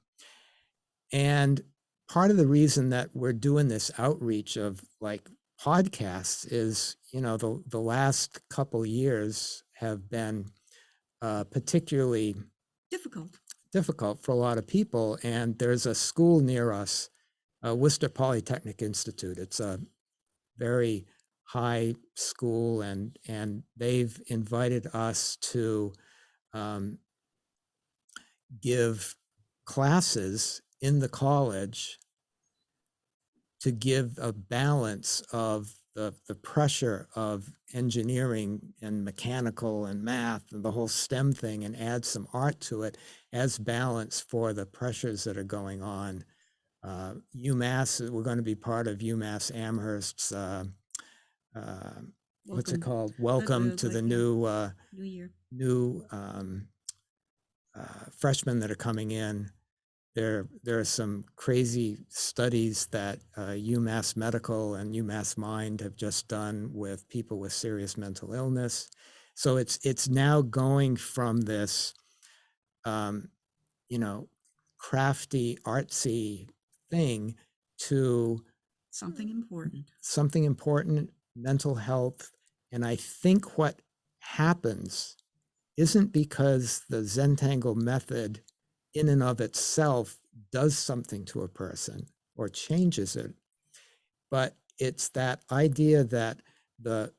And part of the reason that we're doing this outreach of like podcasts is, the last couple years have been particularly difficult for a lot of people. And there's a school near us, Worcester Polytechnic Institute. It's a very high school, and they've invited us to give classes in the college to give a balance of the pressure of engineering and mechanical and math and the whole STEM thing, and add some art to it as balance for the pressures that are going on. UMass, we're going to be part of UMass Amherst's, what's it called? Welcome to the new year. New freshmen that are coming in. There are some crazy studies that UMass Medical and UMass Mind have just done with people with serious mental illness. So it's now going from this, crafty, artsy thing to something important, mental health. And I think what happens isn't because the Zentangle method in and of itself does something to a person or changes it, but it's that idea that the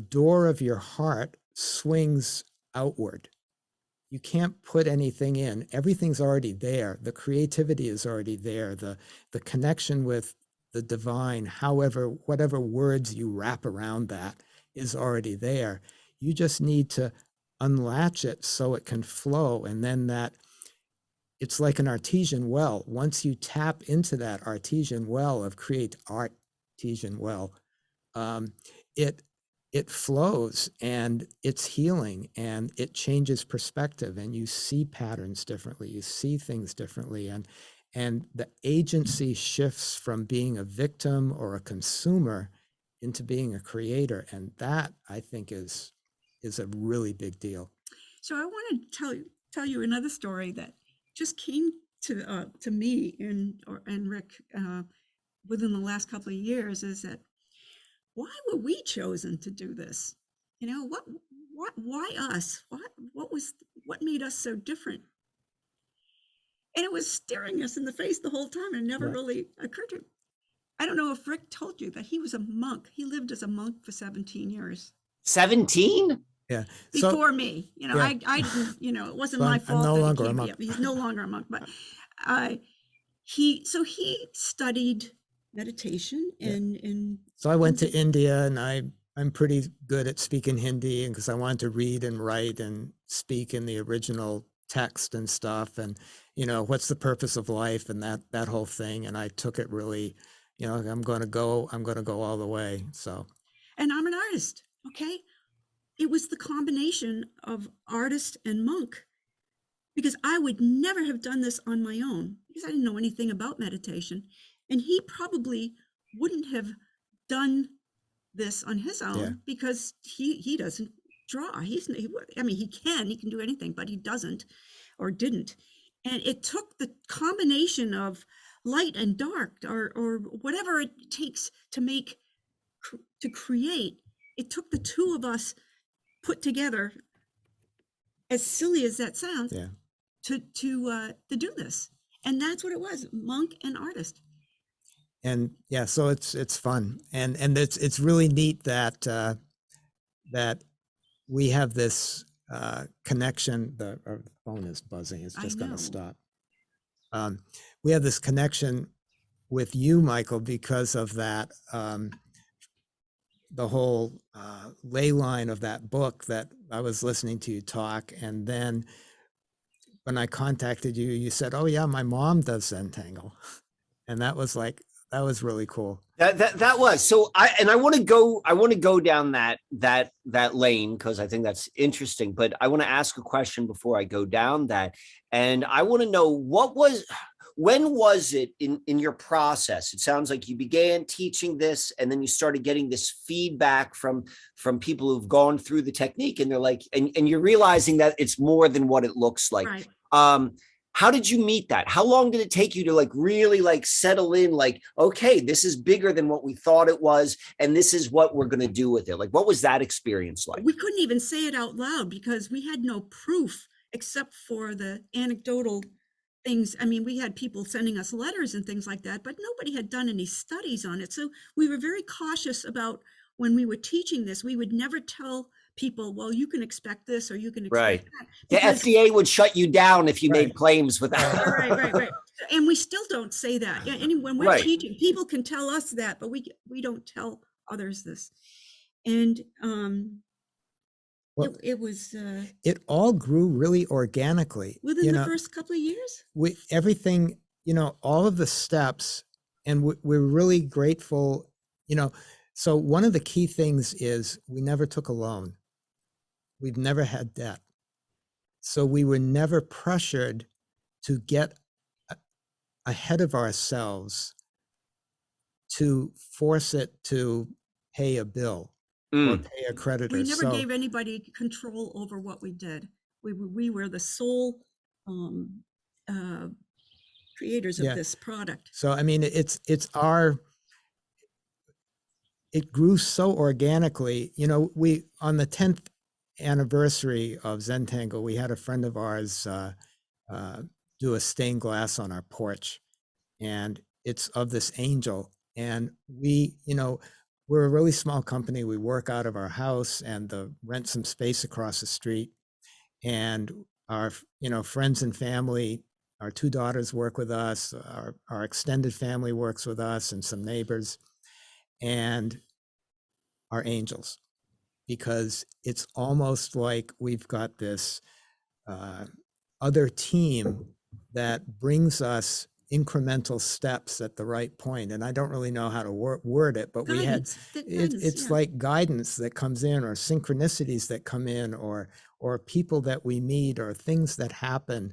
door of your heart swings outward. You can't put anything in. Everything's already there. The creativity is already there. The connection with the divine, whatever words you wrap around that, is already there. You just need to unlatch it so it can flow. And then it's like an artesian well. Once you tap into that artesian well of artesian well, it it flows and it's healing and it changes perspective and you see patterns differently, you see things differently, and the agency shifts from being a victim or a consumer into being a creator. And that, I think, is a really big deal. So I want to tell you another story that just came to me and Rick within the last couple of years, is that why were we chosen to do this? You know, why us? What made us so different? And it was staring us in the face the whole time, and it never Right. really occurred to him. I don't know if Rick told you that he was a monk. He lived as a monk for 17 years 17? Yeah. before me. You know, yeah. I didn't, you know, it wasn't So my I'm fault no that longer he a came monk. He's no longer a monk, but he studied meditation and So I went to India, and I'm pretty good at speaking Hindi, and because I wanted to read and write and speak in the original text and stuff, and what's the purpose of life and that whole thing. And I took it really, I'm going to go all the way. So and I'm an artist. Okay, it was the combination of artist and monk, because I would never have done this on my own because I didn't know anything about meditation, and he probably wouldn't have done this on his own. Yeah. Because he doesn't draw. He can do anything, but he doesn't or didn't. And it took the combination of light and dark, or whatever it takes to create. It took the two of us put together, as silly as that sounds, yeah. to do this. And that's what it was, monk and artist. And yeah, so it's fun, and it's really neat that that we have this connection. Our phone is buzzing. It's just going to stop. We have this connection with you, Michael, because of that. The whole ley line of that book that I was listening to you talk, and then when I contacted you, you said, "Oh yeah, my mom does Zentangle," and that was really cool. That was so. I want to go down that lane because I think that's interesting. But I want to ask a question before I go down that, and I want to know when was it in your process? It sounds like you began teaching this, and then you started getting this feedback from people who've gone through the technique, and they're like, and you're realizing that it's more than what it looks like. Right. How did you meet that? How long did it take you to really settle in, okay, this is bigger than what we thought it was, and this is what we're going to do with it? What was that experience like? We couldn't even say it out loud because we had no proof except for the anecdotal things. I mean, we had people sending us letters and things like that, but nobody had done any studies on it. So we were very cautious about when we were teaching this. We would never tell people, well, you can expect this or you can expect that. Because the FDA would shut you down if you made claims with that. Right. And we still don't say that. And when we're teaching, people can tell us that, but we don't tell others this. And it was it all grew really organically within the first couple of years. Everything, all of the steps, and we're really grateful. So one of the key things is we never took a loan. We've never had debt. So we were never pressured to get ahead of ourselves to force it to pay a bill or pay a creditor. We never gave anybody control over what we did. We were the sole creators of this product. So, I mean, it grew so organically. We, on the 10th anniversary of Zentangle, we had a friend of ours do a stained glass on our porch, and it's of this angel. And we're a really small company. We work out of our house and rent some space across the street. And our friends and family, our two daughters work with us. Our extended family works with us, and some neighbors, and our angels, because it's almost like we've got this other team that brings us incremental steps at the right point. And I don't really know how to word it, but we had, it's yeah. like guidance that comes in, or synchronicities that come in, or people that we meet, or things that happen.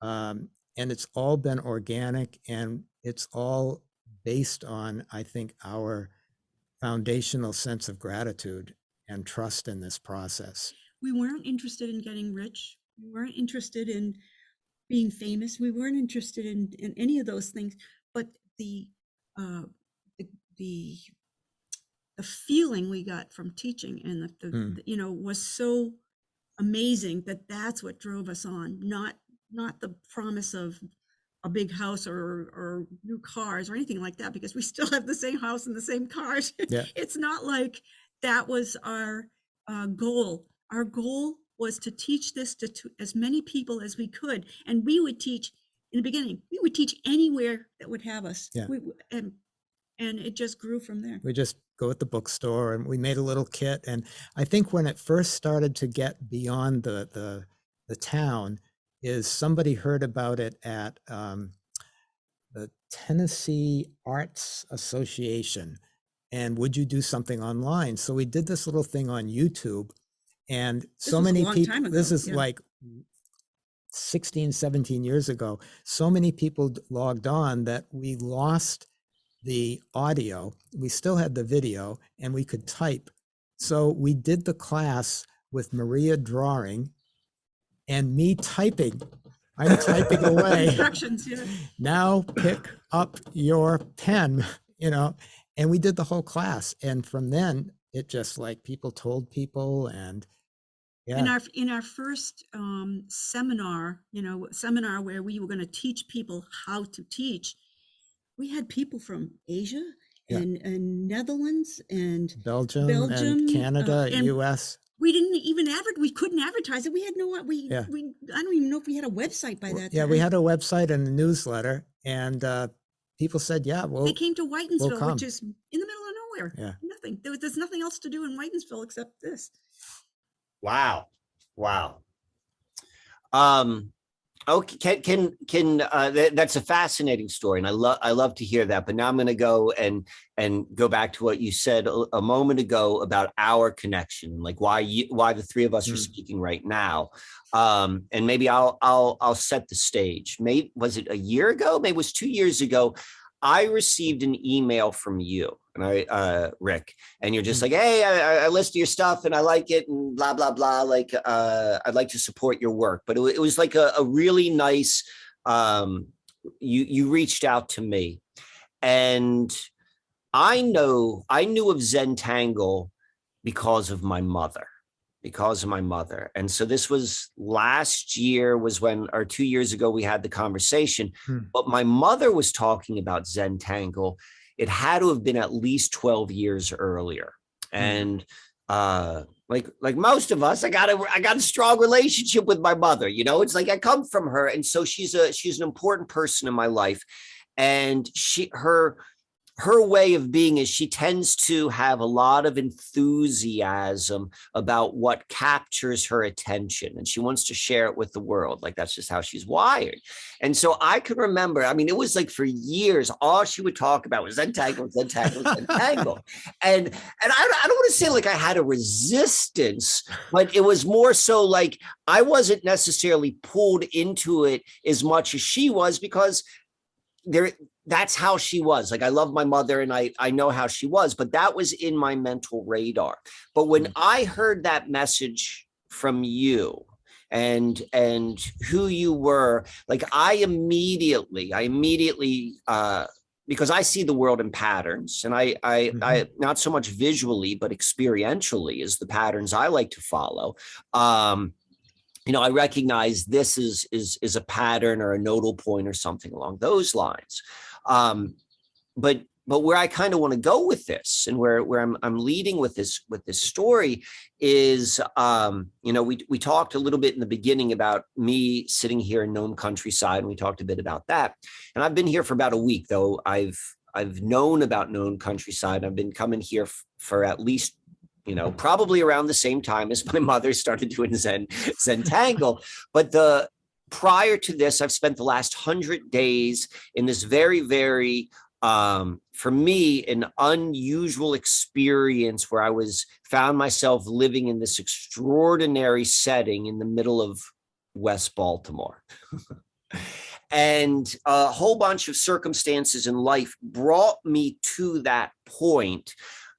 And it's all been organic, and it's all based on, I think, our foundational sense of gratitude and trust in this process. We weren't interested in getting rich. We weren't interested in being famous. We weren't interested in any of those things. But the uh, the, the the feeling we got from teaching, and the you know, was so amazing that that's what drove us on. Not the promise of a big house or new cars or anything like that, because we still have the same house and the same cars. Yeah. It's not like that was our goal. Our goal was to teach this to as many people as we could. And we would teach, in the beginning, we would teach anywhere that would have us. Yeah. And it just grew from there. We just go at the bookstore, and we made a little kit. And I think when it first started to get beyond the town, is somebody heard about it at the Tennessee Arts Association, and would you do something online? So we did this little thing on YouTube, and so many people, this is like 16, 17 years ago, so many people logged on that we lost the audio. We still had the video, and we could type. So we did the class with Maria drawing and me typing. I'm typing away. Instructions, yeah. Now pick up your pen, you know, and we did the whole class. And from then, it just like people told people, and yeah. In our first seminar, seminar where we were going to teach people how to teach, we had people from Asia and Netherlands and Belgium and Canada, and US. We didn't even we couldn't advertise it. We had no, I don't even know if we had a website by that time. Yeah, we had a website and a newsletter, and people said, yeah, well, they came to Whitensville, which is in the middle of nowhere. Yeah. Nothing. There's nothing else to do in Whitensville except this. Wow. Okay, that's a fascinating story, and I love to hear that. But now I'm going to go and go back to what you said a moment ago about our connection, like why the three of us are speaking right now. And maybe I'll set the stage. Maybe was it a year ago? Maybe it was 2 years ago. I received an email from you, and Rick, and you're just like, hey, I listened to your stuff and I like it, and blah, blah, blah. Like, I'd like to support your work. But it was like a really nice, you reached out to me, and I knew of Zentangle because of my mother. And so this was last year, or 2 years ago, we had the conversation, but my mother was talking about Zentangle. It had to have been at least 12 years earlier. And like most of us, I got a strong relationship with my mother. You know, it's like I come from her. And so she's an important person in my life. And her way of being is she tends to have a lot of enthusiasm about what captures her attention, and she wants to share it with the world. Like, that's just how she's wired. And so I can remember, I mean, it was like for years, all she would talk about was Zentangle. And I don't want to say like I had a resistance, but it was more so like I wasn't necessarily pulled into it as much as she was, because that's how she was. Like, I love my mother and I know how she was, but that was in my mental radar. But when I heard that message from you and who you were, like I immediately, because I see the world in patterns, and I not so much visually, but experientially is the patterns I like to follow. You know, I recognize this is a pattern or a nodal point or something along those lines. But where I kind of want to go with this, and where I'm leading with this story is, you know, we talked a little bit in the beginning about me sitting here in Gnome countryside, and we talked a bit about that. And I've been here for about a week, though I've known about Gnome countryside. I've been coming here for at least, you know, probably around the same time as my mother started doing Zentangle. But the prior to this, I've spent the last 100 days in this very, very, for me, an unusual experience where I found myself living in this extraordinary setting in the middle of West Baltimore. And a whole bunch of circumstances in life brought me to that point.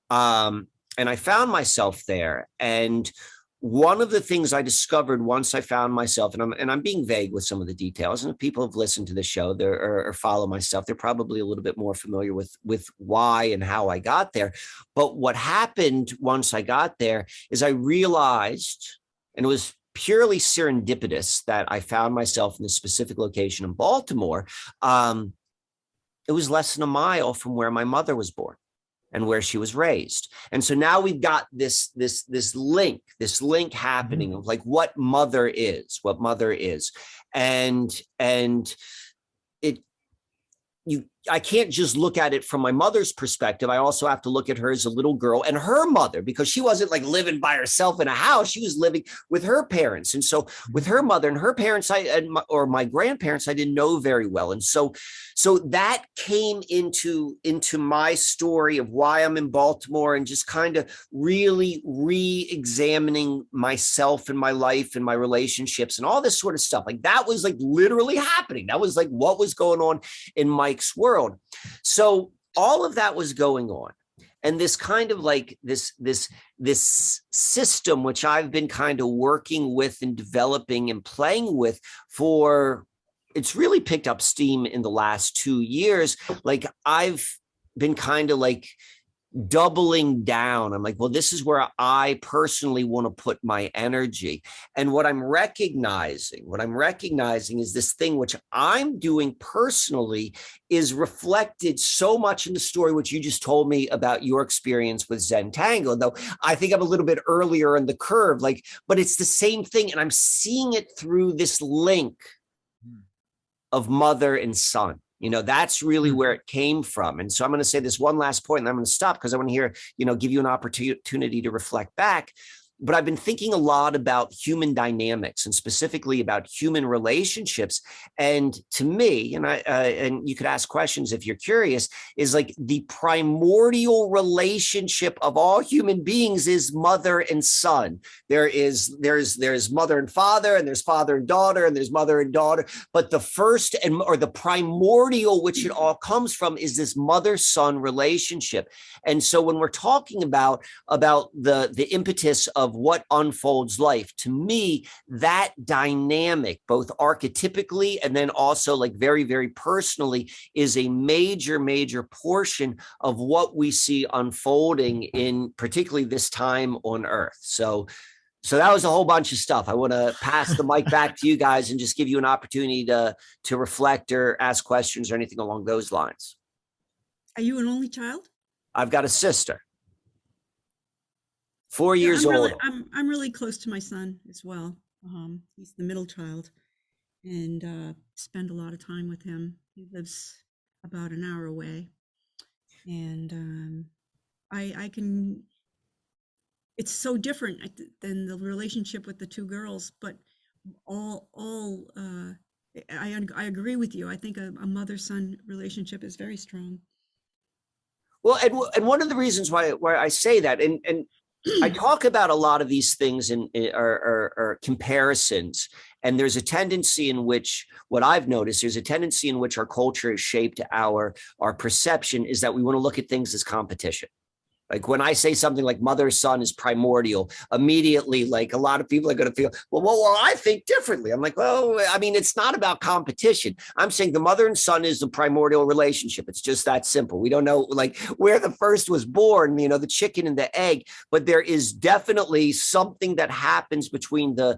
And I found myself there. And one of the things I discovered once I found myself, and I'm being vague with some of the details, and if people have listened to the show or follow my stuff, they're probably a little bit more familiar with why and how I got there. But what happened once I got there is I realized, and it was purely serendipitous that I found myself in this specific location in Baltimore. It was less than a mile from where my mother was born and where she was raised. And so now we've got this link happening of like what mother is. And I can't just look at it from my mother's perspective. I also have to look at her as a little girl and her mother, because she wasn't like living by herself in a house. She was living with her parents. And so with her mother and her parents, or my grandparents, I didn't know very well. And so that came into my story of why I'm in Baltimore, and just kind of really re-examining myself and my life and my relationships and all this sort of stuff. Like that was like literally happening. That was like what was going on in Mike's world. So all of that was going on. And this kind of like this system, which I've been kind of working with and developing and playing with it's really picked up steam in the last 2 years. Like I've been kind of like doubling down. I'm like, well, this is where I personally want to put my energy. And what I'm recognizing is this thing which I'm doing personally is reflected so much in the story which you just told me about your experience with Zentangle. Though I think I'm a little bit earlier in the curve, but it's the same thing. And I'm seeing it through this link of mother and son. That's really where it came from. And so I'm going to say this one last point, and I'm going to stop because I want to hear, give you an opportunity to reflect back. But I've been thinking a lot about human dynamics, and specifically about human relationships. And to me, and you could ask questions if you're curious, is like the primordial relationship of all human beings is mother and son. There's mother and father, and there's father and daughter, and there's mother and daughter. But the first or the primordial, which it all comes from, is this mother-son relationship. And so when we're talking about the impetus of what unfolds life, to me, that dynamic, both archetypically and then also like very, very personally, is a major, major portion of what we see unfolding in particularly this time on Earth. So that was a whole bunch of stuff. I want to pass the mic back to you guys and just give you an opportunity to reflect or ask questions or anything along those lines. Are you an only child? I've got a sister. 4 years old. I'm really close to my son as well. He's the middle child, and spend a lot of time with him. He lives about an hour away, and I can. It's so different than the relationship with the two girls, but I agree with you. I think a mother-son relationship is very strong. Well, and one of the reasons why I say that, and I talk about a lot of these things in comparisons, and there's a tendency in which, what I've noticed, there's a tendency in which our culture has shaped our perception, is that we want to look at things as competition. Like when I say something like mother son is primordial, immediately, like a lot of people are going to feel, well, I think differently. I'm like, well, I mean, it's not about competition. I'm saying the mother and son is the primordial relationship. It's just that simple. We don't know like where the first was born, the chicken and the egg, but there is definitely something that happens between the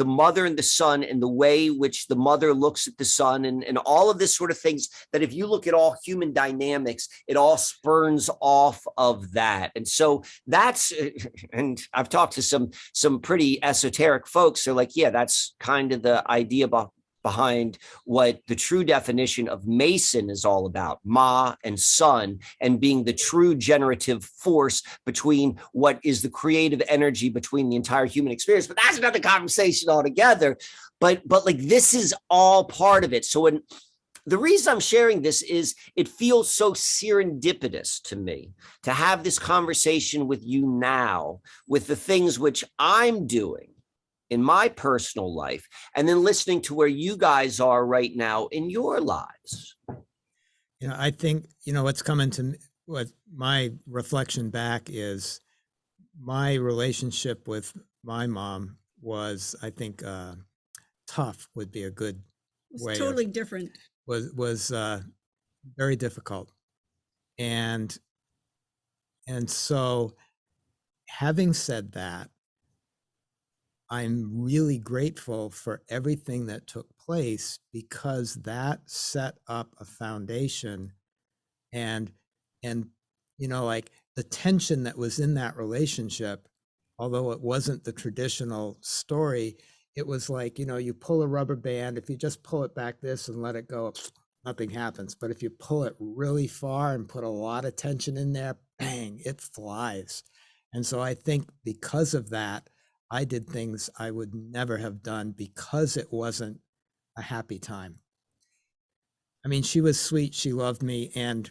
mother and the son, and the way which the mother looks at the son, and all of this sort of things, that if you look at all human dynamics, it all spurns off of that. And so that's, and I've talked to some pretty esoteric folks. They're like, yeah, that's kind of the idea behind what the true definition of Mason is all about, Ma and Son, and being the true generative force between what is the creative energy between the entire human experience. But that's another conversation altogether. But like, this is all part of it. So when the reason I'm sharing this is it feels so serendipitous to me to have this conversation with you now, with the things which I'm doing in my personal life, and then listening to where you guys are right now in your lives. I think, what's coming to me, what my reflection back is, my relationship with my mom was, I think, tough would be a good way. It's totally different. Was very difficult. And so, having said that, I'm really grateful for everything that took place, because that set up a foundation, and like the tension that was in that relationship, although it wasn't the traditional story, it was like, you pull a rubber band, if you just pull it back this and let it go, nothing happens. But if you pull it really far and put a lot of tension in there, bang, it flies. And so I think because of that, I did things I would never have done, because it wasn't a happy time. I mean, she was sweet. She loved me. And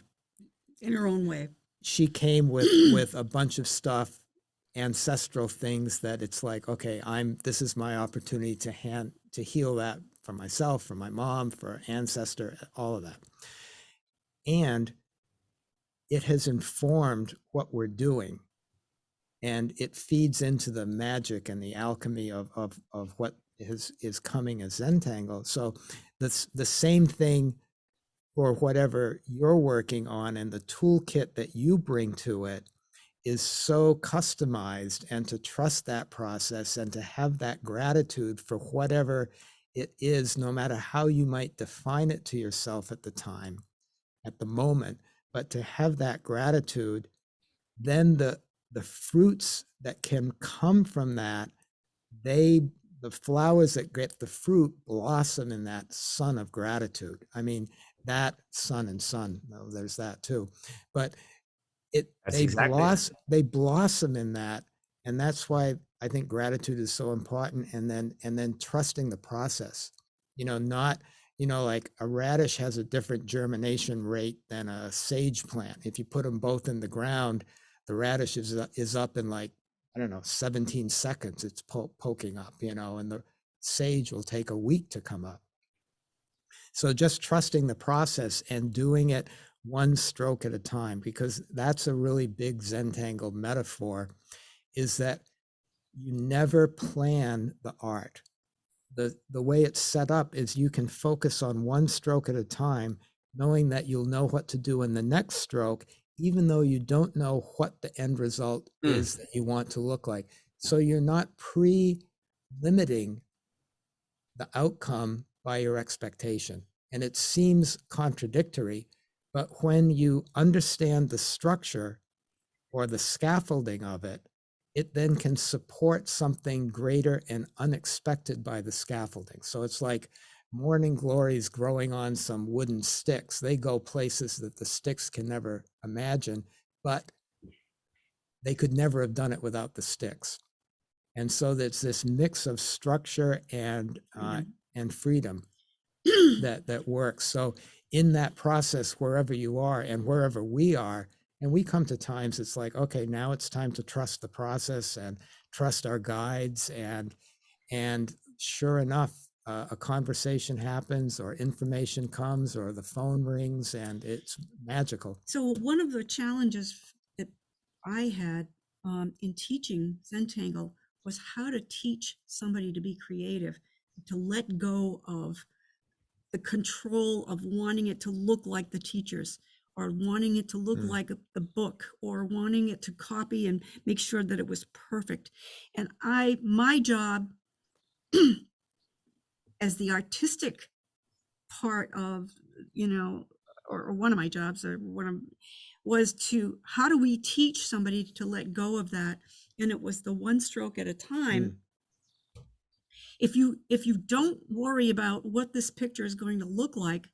in her own way, she came with a bunch of stuff, ancestral things that it's like, okay, this is my opportunity to heal that for myself, for my mom, for ancestor, all of that. And it has informed what we're doing. And it feeds into the magic and the alchemy of what is coming as Zentangle. So the same thing for whatever you're working on, and the toolkit that you bring to it is so customized, and to trust that process and to have that gratitude for whatever it is, no matter how you might define it to yourself at the time, at the moment, but to have that gratitude, then the fruits that can come from that, the flowers that get the fruit blossom in that sun of gratitude. I mean, that sun and sun, no, there's that too, but they blossom in that. And that's why I think gratitude is so important. And then trusting the process, not, like a radish has a different germination rate than a sage plant. If you put them both in the ground, the radish is up in, like, I don't know, 17 seconds, it's poking up, and the sage will take a week to come up. So just trusting the process and doing it one stroke at a time, because that's a really big Zentangle metaphor, is that you never plan the art. The way it's set up is you can focus on one stroke at a time, knowing that you'll know what to do in the next stroke, even though you don't know what the end result is that you want to look like. So you're not pre-limiting the outcome by your expectation. And it seems contradictory, but when you understand the structure or the scaffolding of it, it then can support something greater and unexpected by the scaffolding. So it's like morning glories growing on some wooden sticks. They go places that the sticks can never imagine, but they could never have done it without the sticks. And so there's this mix of structure and freedom that works. So in that process, wherever you are and wherever we are, and we come to times it's like, okay, now it's time to trust the process and trust our guides. And sure enough, a conversation happens, or information comes, or the phone rings, and it's magical. So one of the challenges that I had in teaching Zentangle was how to teach somebody to be creative, to let go of the control of wanting it to look like the teachers, or wanting it to look like the book, or wanting it to copy and make sure that it was perfect. And my job as the artistic part of, or one of my jobs, or was to, how do we teach somebody to let go of that? And it was the one stroke at a time. if you don't worry about what this picture is going to look like,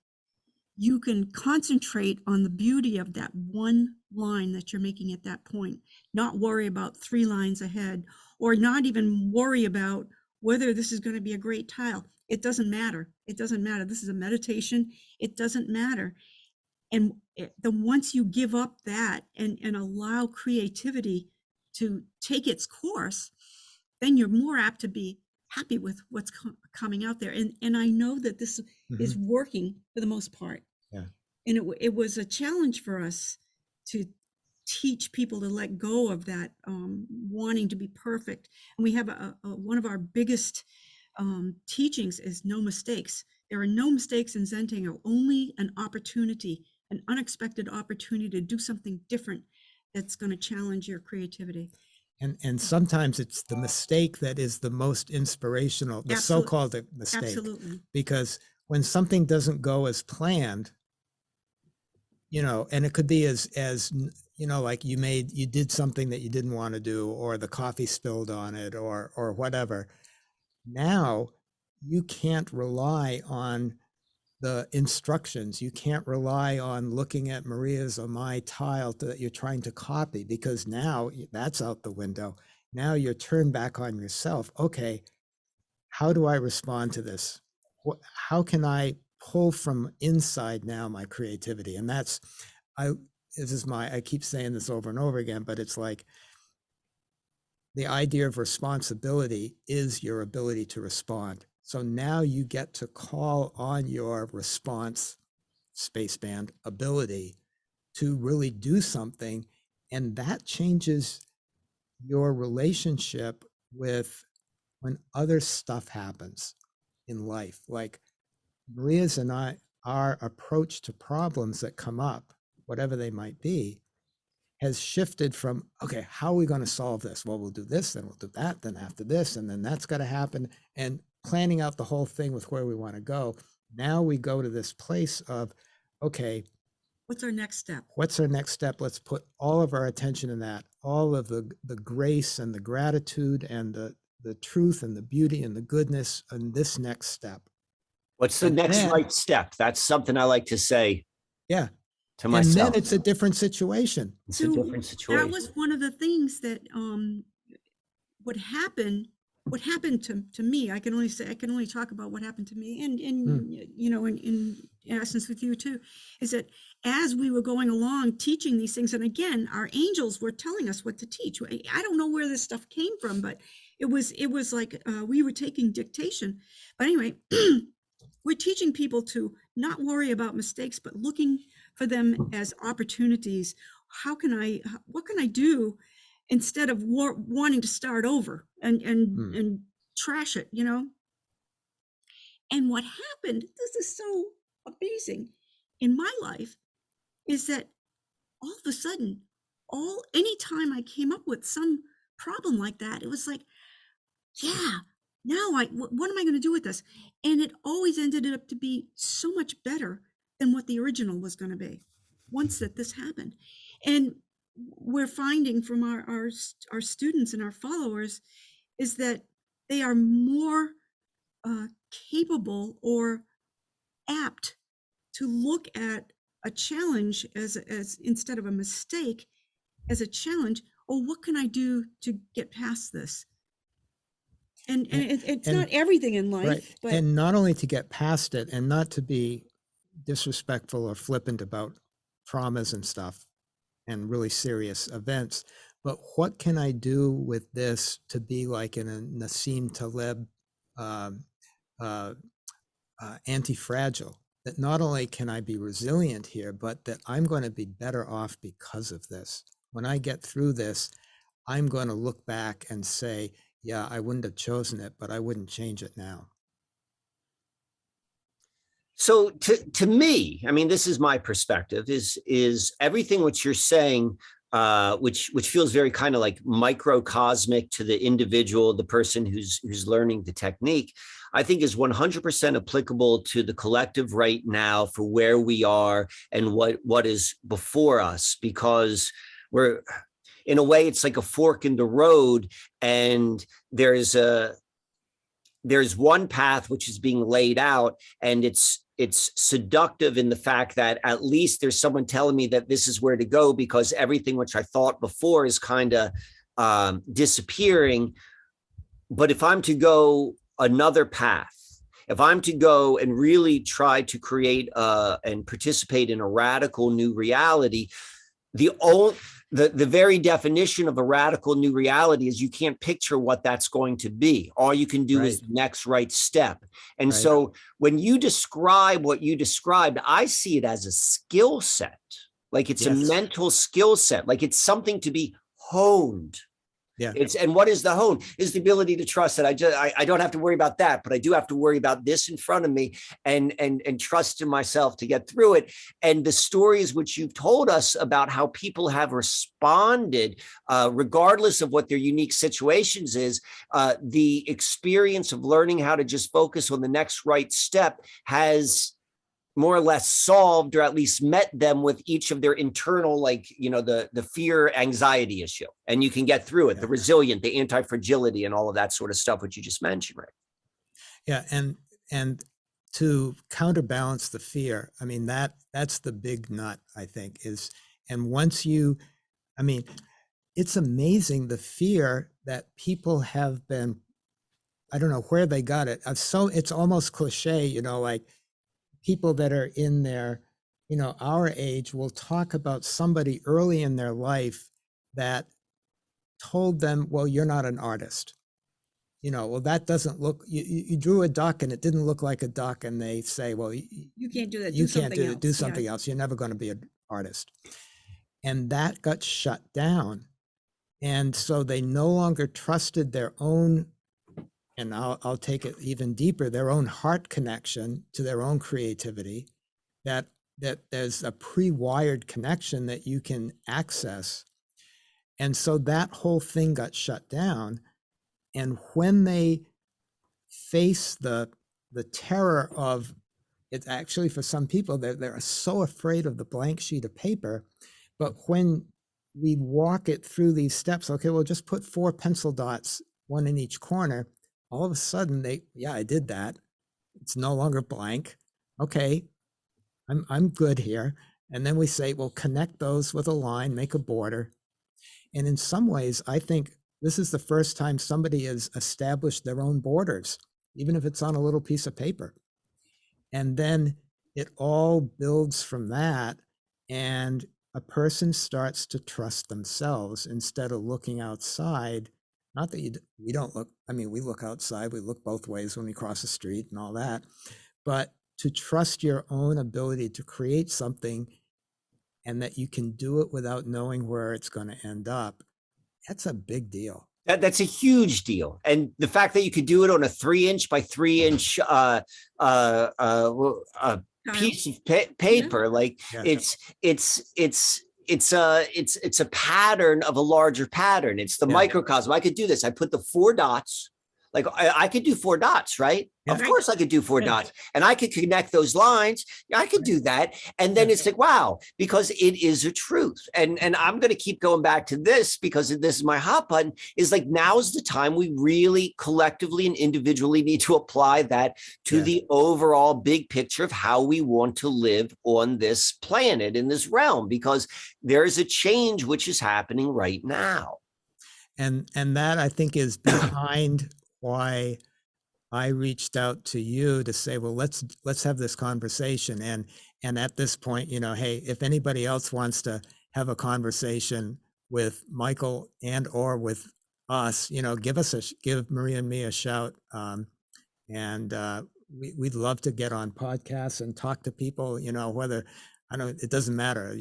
you can concentrate on the beauty of that one line that you're making at that point, not worry about 3 lines ahead, or not even worry about whether this is going to be a great tile. It doesn't matter. It doesn't matter. This is a meditation. It doesn't matter. And then once you give up that and allow creativity to take its course, then you're more apt to be happy with what's coming out there. And I know that this is working for the most part. Yeah. And it was a challenge for us to teach people to let go of that wanting to be perfect. And we have one of our biggest teachings is no mistakes. There are no mistakes in Zentangle, only an opportunity, an unexpected opportunity to do something different that's going to challenge your creativity. And sometimes it's the mistake that is the most inspirational, the so-called mistake. Absolutely. Because when something doesn't go as planned, you know, and it could be as you know, like you did something that you didn't want to do, or the coffee spilled on it, or whatever. Now you can't rely on the instructions. You can't rely on looking at Maria's or my tile that you're trying to copy, because now that's out the window. Now you're turned back on yourself. Okay, how do I respond to this? How can I pull from inside now my creativity? And I keep saying this over and over again, but it's like the idea of responsibility is your ability to respond. So now you get to call on your response spaceband ability to really do something. And that changes your relationship with when other stuff happens in life. Like Maria's and our approach to problems that come up, whatever they might be, has shifted from, okay, how are we going to solve this? Well, we'll do this, then we'll do that, then after this, and then that's got to happen. And planning out the whole thing with where we want to go. Now we go to this place of, okay, what's our next step? What's our next step? Let's put all of our attention in that, all of the grace and the gratitude and the truth and the beauty and the goodness in this next step. What's the next right step? That's something I like to say. Yeah. To myself. And then it's a different situation. It's a different situation. That was one of the things that what happened to me. I can only talk about what happened to me, and you know, in essence with you too, is that as we were going along teaching these things, and again, our angels were telling us what to teach. I don't know where this stuff came from, but it was like we were taking dictation. But anyway, we're teaching people to not worry about mistakes, but looking for them as opportunities. What can I do instead of wanting to start over and trash it, you know? And what happened, this is so amazing in my life, is that all of a sudden, anytime I came up with some problem like that, it was like, yeah, now what am I going to do with this? And it always ended up to be so much better than what the original was going to be once this happened. And we're finding from our students and our followers is that they are more capable or apt to look at a challenge as instead of a mistake, as a challenge. Oh, what can I do to get past this? And it's not everything in life, right. But and not only to get past it and not to be disrespectful or flippant about traumas and stuff and really serious events, but what can I do with this to be like in a Nassim Taleb anti-fragile, that not only can I be resilient here, but that I'm going to be better off because of this. When I get through this, I'm going to look back and say, yeah, I wouldn't have chosen it, but I wouldn't change it now. So to me, I mean, this is my perspective, is everything which you're saying, which feels very kind of like microcosmic to the individual, the person who's learning the technique, I think is 100% applicable to the collective right now for where we are and what is before us, because we're, in a way, it's like a fork in the road, and there's there's one path which is being laid out, and it's seductive in the fact that at least there's someone telling me that this is where to go, because everything which I thought before is kind of disappearing. But if I'm to go another path, if I'm to go and really try to create and participate in a radical new reality, the very definition of a radical new reality is you can't picture what that's going to be. All you can do is the next right step. And so when you describe what you described, I see it as a skill set, like it's a mental skill set, like it's something to be honed. Yeah. And what is the hone? Is the ability to trust that I don't have to worry about that, but I do have to worry about this in front of me, and trust in myself to get through it. And the stories which you've told us about how people have responded, regardless of what their unique situations is, the experience of learning how to just focus on the next right step has more or less solved, or at least met them with each of their internal, like, the fear, anxiety issue, and you can get through it, the resilient, the anti-fragility, and all of that sort of stuff, which you just mentioned, right? Yeah. And to counterbalance the fear, I mean, that's the big nut, I think, and once it's amazing the fear that people have been, I don't know where they got it. It's almost cliche, like, people that are in their, our age will talk about somebody early in their life that told them, well, you're not an artist. Well, that doesn't look, you drew a duck and it didn't look like a duck. And they say, well, You can't do that. you can't do it. Do something else. You're never going to be an artist. And that got shut down. And so they no longer trusted their own, and I'll take it even deeper, their own heart connection to their own creativity, that there's a pre-wired connection that you can access. And so that whole thing got shut down. And when they face the terror of it, actually for some people, they're so afraid of the blank sheet of paper. But when we walk it through these steps, okay, we'll just put 4 pencil dots, one in each corner. All of a sudden I did that. It's no longer blank. Okay, I'm good here. And then we say, well, connect those with a line, make a border. And in some ways, I think this is the first time somebody has established their own borders, even if it's on a little piece of paper. And then it all builds from that. And a person starts to trust themselves instead of looking outside. Not that we don't look, we look outside, we look both ways when we cross the street and all that, but to trust your own ability to create something and that you can do it without knowing where it's going to end up, that's a big deal. That's a huge deal. And the fact that you could do it on a 3-inch by 3-inch piece of paper, like it's a pattern of a larger pattern. It's the microcosm. I could do this. I put the 4 dots. Like I could do 4 dots, right? Yeah. Of course I could do 4 dots, and I could connect those lines. I could do that. And then it's like, wow, because it is a truth. And I'm going to keep going back to this because this is my hot button, is like, now's the time we really collectively and individually need to apply that to the overall big picture of how we want to live on this planet, in this realm, because there's a change which is happening right now. And that, I think, is behind why I reached out to you to say, well, let's have this conversation. And at this point, hey, if anybody else wants to have a conversation with Michael and or with us, give Maria and me a shout. And we'd love to get on podcasts and talk to people, whether, it doesn't matter,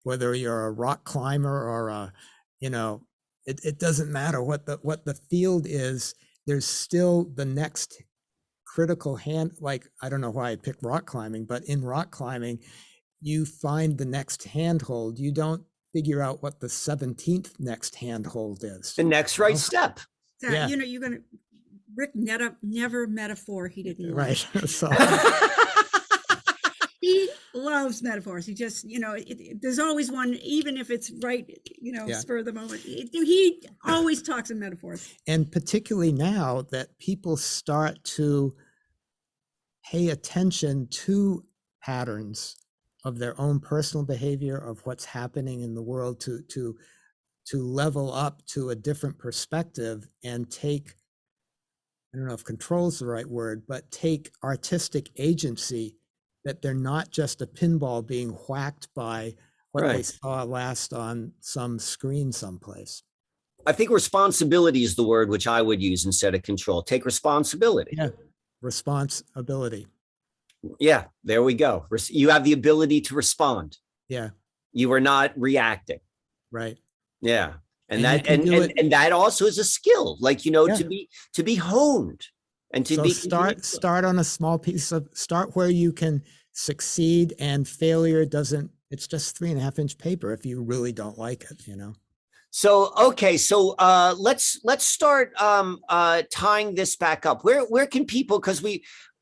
whether you're a rock climber or it doesn't matter what the field is. There's still the next critical hand, like, I don't know why I picked rock climbing, but in rock climbing, you find the next handhold. You don't figure out what the 17th next handhold is. The next right step. So, you're going to, Rick never metaphor he didn't like. Right. So. loves metaphors. He just, there's always one, even if it's right, Yeah. spur of the moment. He always talks in metaphors. And particularly now that people start to pay attention to patterns of their own personal behavior, of what's happening in the world, to level up to a different perspective and take, I don't know if control is the right word, but take artistic agency, that they're not just a pinball being whacked by what they Right. saw last on some screen someplace. I think responsibility is the word which I would use instead of control. Take responsibility. Yeah, responsibility. Yeah, there we go. You have the ability to respond. Yeah, You are not reacting. right. Yeah. And And you that can do it. and that also is a skill, like, Yeah. to be honed and to So be start on a small piece of, start where you can succeed, and failure doesn't, it's just 3.5-inch paper if you really don't like it, So okay, so let's start tying this back up. Where can people, because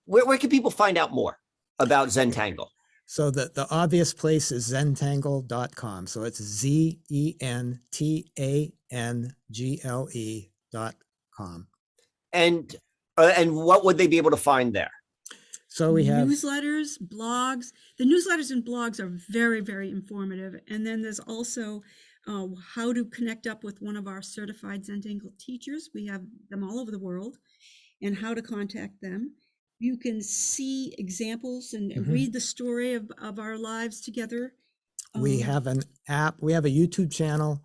where can people find out more about Zentangle? So the obvious place is zentangle.com. So it's zentangle.com. And what would they be able to find there? So we have newsletters, blogs. The newsletters and blogs are very, very informative. And then there's also how to connect up with one of our certified Zentangle teachers. We have them all over the world, and how to contact them. You can see examples and read the story of our lives together. We have an app. We have a YouTube channel,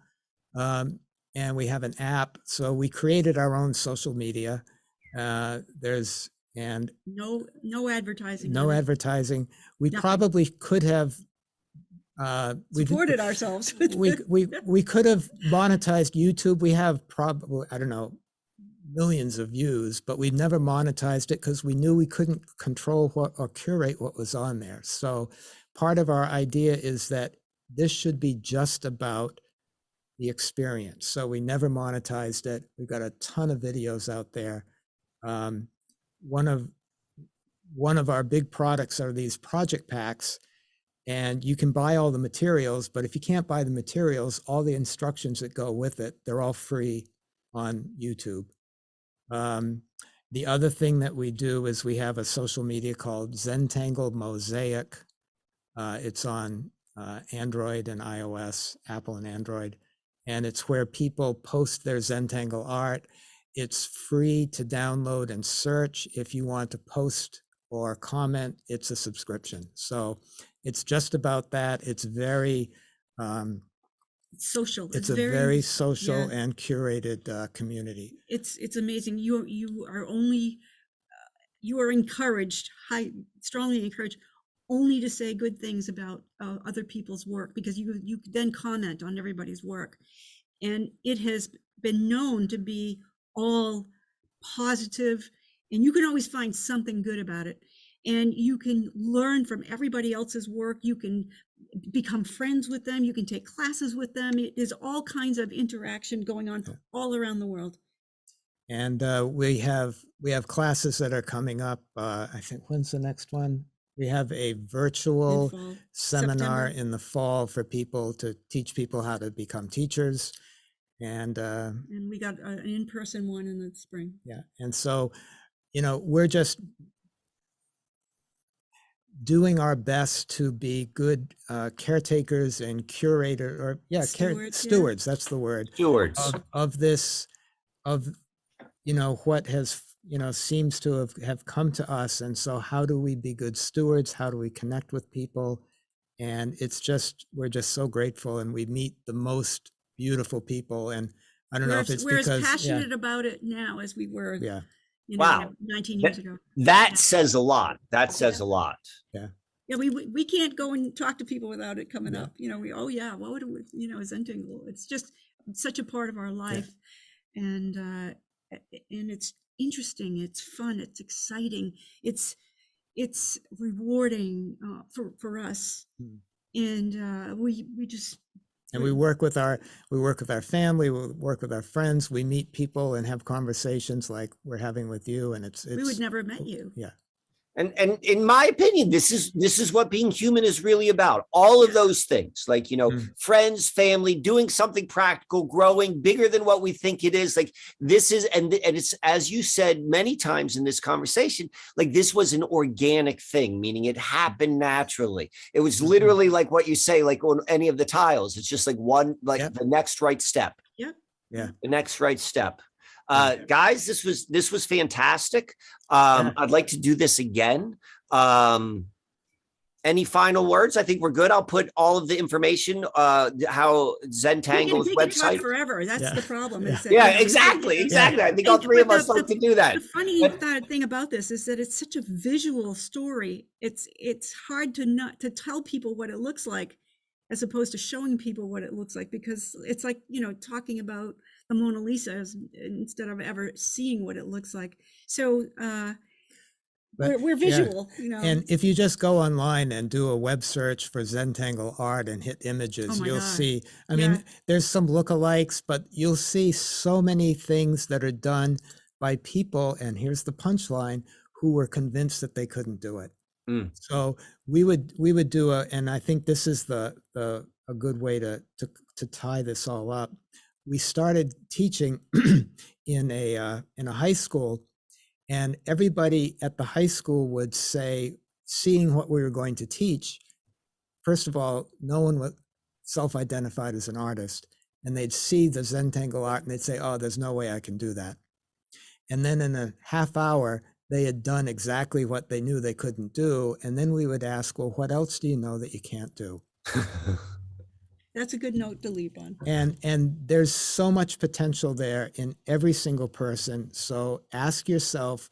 and we have an app. So we created our own social media. There's no advertising. No advertising. We Nothing. Probably could have supported ourselves. we could have monetized YouTube. We have probably, I don't know, millions of views, but we never monetized it because we knew we couldn't control what or curate what was on there. So part of our idea is that this should be just about the experience. So we never monetized it. We've got a ton of videos out there. One of our big products are these project packs, and you can buy all the materials, but if you can't buy the materials, all the instructions that go with it, they're all free on YouTube. The other thing that we do is we have a social media called Zentangle Mosaic. It's on Android and iOS, Apple and Android, and it's where people post their Zentangle art. It's free to download and search. If you want to post or comment, it's a subscription. So it's just about that. It's very social. It's a very social and curated community. It's amazing. You are encouraged, strongly encouraged, only to say good things about other people's work, because you then comment on everybody's work, and it has been known to be all positive, and you can always find something good about it, and you can learn from everybody else's work. You can become friends with them. You can take classes with them. There's all kinds of interaction going on all around the world. And we have classes that are coming up. I think, when's the next one? We have a virtual seminar in the fall for people to teach people how to become teachers. And we got an in-person one in the spring. Yeah. And so, we're just doing our best to be good caretakers and stewards. That's the word. Stewards of this, what has, seems to have come to us. And so how do we be good stewards? How do we connect with people? And we're just so grateful, and we meet the most beautiful people. And I don't know if it's because we're as passionate about it now as we were, wow, 19 years ago. That says a lot. That says a lot. Yeah. Yeah, we can't go and talk to people without it coming up. What would Zentangle? It's just such a part of our life, and it's interesting. It's fun. It's exciting. It's rewarding for us, and we just. And we work with our family, we work with our friends, we meet people and have conversations like we're having with you, and it's we would never have met you. Yeah. And in my opinion, this is what being human is really about. All of those things, like, friends, family, doing something practical, growing bigger than what we think it is. Like this is, and it's, as you said many times in this conversation, like this was an organic thing, meaning it happened naturally. It was literally like what you say, like on any of the tiles. It's just like one, like the next right step. Yep. Yeah. The next right step. Guys, this was fantastic. I'd like to do this again. Any final words? I think we're good. I'll put all of the information, how Zentangle's we can talk website. forever. That's the problem. Is that, Exactly. I think all three of us like to do that. The funny thing about this is that it's such a visual story. It's hard to tell people what it looks like, as opposed to showing people what it looks like, because it's like, talking about the Mona Lisa instead of ever seeing what it looks like. So we're visual, And if you just go online and do a web search for Zentangle art and hit images, you'll see, I mean, there's some lookalikes, but you'll see so many things that are done by people, and here's the punchline, who were convinced that they couldn't do it. So we would do and I think this is a good way to tie this all up. We started teaching in a high school, and everybody at the high school would say, seeing what we were going to teach, first of all, no one was self-identified as an artist, and they'd see the Zentangle art and they'd say, oh, there's no way I can do that. And then in a half hour, they had done exactly what they knew they couldn't do. And then we would ask, well, what else do you know that you can't do? That's a good note to leave on. And there's so much potential there in every single person. So ask yourself,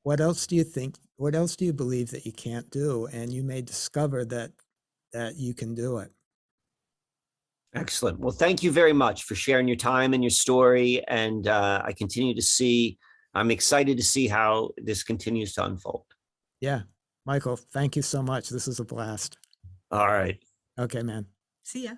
what else do you think, what else do you believe that you can't do? And you may discover that you can do it. Excellent. Well, thank you very much for sharing your time and your story. And I'm excited to see how this continues to unfold. Yeah. Michael, thank you so much. This is a blast. All right. Okay, man. See ya.